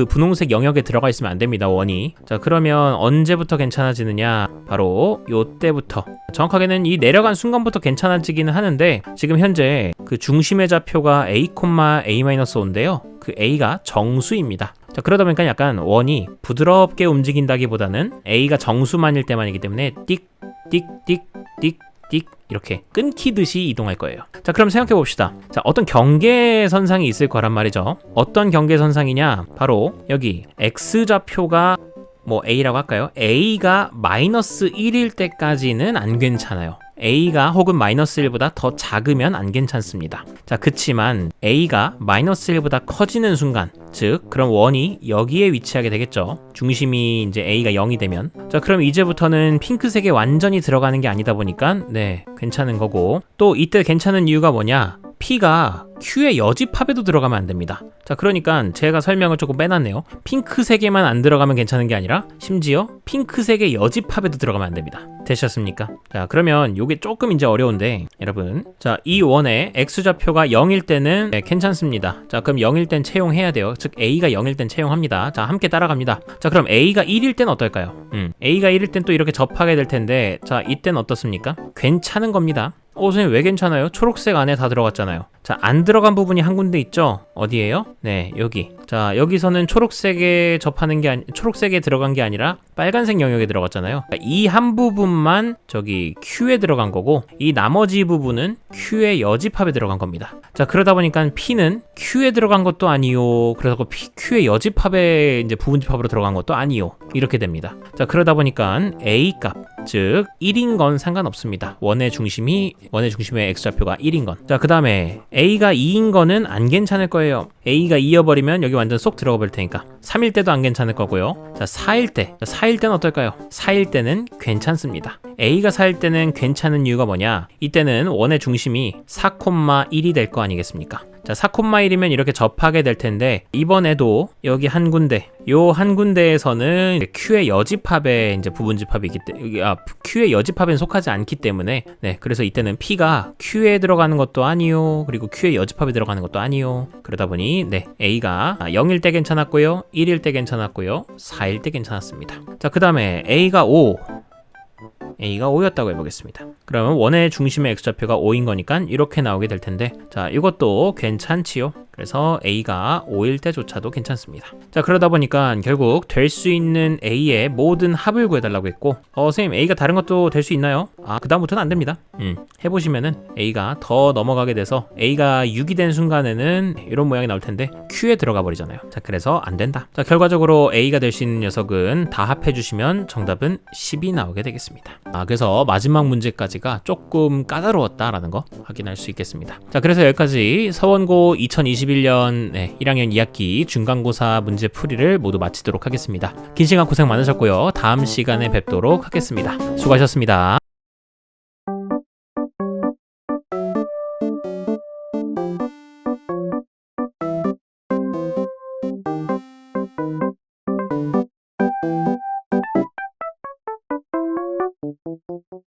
분홍색 영역에 들어가 있으면 안 됩니다, 원이. 자, 그러면 언제부터 괜찮아지느냐? 바로 요때부터. 정확하게는 이 내려간 순간부터 괜찮아지기는 하는데, 지금 현재 그 중심의 좌표가 a,a-5인데요. 그 a가 정수입니다. 자, 그러다 보니까 약간 원이 부드럽게 움직인다기보다는 a가 정수만일 때만이기 때문에 띡 이렇게 끊기듯이 이동할 거예요. 자, 그럼 생각해 봅시다. 자, 어떤 경계선상이 있을 거란 말이죠. 어떤 경계선상이냐? 바로 여기 x좌표가 뭐 a라고 할까요? a가 -1일 때까지는 안 괜찮아요. a가 혹은 -1보다 더 작으면 안 괜찮습니다. 자, 그치만 a가 -1보다 커지는 순간, 즉 그럼 원이 여기에 위치하게 되겠죠. 중심이 이제 a가 0이 되면. 자, 그럼 이제부터는 핑크색에 완전히 들어가는 게 아니다 보니까 네, 괜찮은 거고, 또 이때 괜찮은 이유가 뭐냐? P가 Q의 여집합에도 들어가면 안 됩니다. 자, 그러니까 제가 설명을 조금 빼놨네요. 핑크색에만 안 들어가면 괜찮은 게 아니라 심지어 핑크색의 여집합에도 들어가면 안 됩니다. 되셨습니까? 자, 그러면 요게 조금 이제 어려운데, 여러분, 자, 이 원의 x좌표가 0일 때는 네, 괜찮습니다. 자, 그럼 0일 땐 채용해야 돼요. 즉 A가 0일 땐 채용합니다. 자, 함께 따라갑니다. 자, 그럼 A가 1일 땐 어떨까요? A가 1일 땐 또 이렇게 접하게 될 텐데, 자, 이땐 어떻습니까? 괜찮은 겁니다. 선생님 왜 괜찮아요? 초록색 안에 다 들어갔잖아요. 자, 안 들어간 부분이 한 군데 있죠? 어디예요? 네, 여기. 자, 여기서는 초록색에 초록색에 들어간 게 아니라 빨간색 영역에 들어갔잖아요. 이 한 부분만 저기 Q에 들어간 거고, 이 나머지 부분은 Q의 여집합에 들어간 겁니다. 자, 그러다 보니까 P는 Q에 들어간 것도 아니요. 그래서 Q의 여집합에 이제 부분집합으로 들어간 것도 아니요. 이렇게 됩니다. 자, 그러다 보니까 A 값, 즉 1인 건 상관없습니다. 원의 중심의 x좌표가 1인 건. 자, 그 다음에 A가 2인 거는 안 괜찮을 거예요. A가 2여버리면 여기 완전 쏙 들어가 버릴 테니까 3일 때도 안 괜찮을 거고요. 자, 4일 때는 어떨까요? 4일 때는 괜찮습니다. A가 4일 때는 괜찮은 이유가 뭐냐? 이때는 원의 중심이 4,1이 될 거 아니겠습니까? 자, 4,1이면 이렇게 접하게 될 텐데, 이번에도 여기 한 군데, 요 한 군데에서는 Q의 여집합의 이제 부분집합이기 때문에, Q의 여집합엔 속하지 않기 때문에, 네, 그래서 이때는 P가 Q에 들어가는 것도 아니요, 그리고 Q의 여집합에 들어가는 것도 아니요. 그러다 보니, 네, A가 0일 때 괜찮았고요, 1일 때 괜찮았고요, 4일 때 괜찮았습니다. 자, 그 다음에 A가 5였다고 해보겠습니다. 그러면 원의 중심의 x좌표가 5인 거니까 이렇게 나오게 될 텐데, 자, 이것도 괜찮지요. 그래서 A가 5일 때조차도 괜찮습니다. 자, 그러다 보니까 결국 될 수 있는 A의 모든 합을 구해달라고 했고, 선생님 A가 다른 것도 될 수 있나요? 그 다음부터는 안 됩니다. 해보시면은 A가 더 넘어가게 돼서 A가 6이 된 순간에는 이런 모양이 나올 텐데 Q에 들어가 버리잖아요. 자, 그래서 안 된다. 자, 결과적으로 A가 될 수 있는 녀석은 다 합해주시면 정답은 10이 나오게 되겠습니다. 그래서 마지막 문제까지가 조금 까다로웠다라는 거 확인할 수 있겠습니다. 자, 그래서 여기까지 서원고 2021년 1학년 2학기 중간고사 문제 풀이를 모두 마치도록 하겠습니다. 긴 시간 고생 많으셨고요. 다음 시간에 뵙도록 하겠습니다. 수고하셨습니다.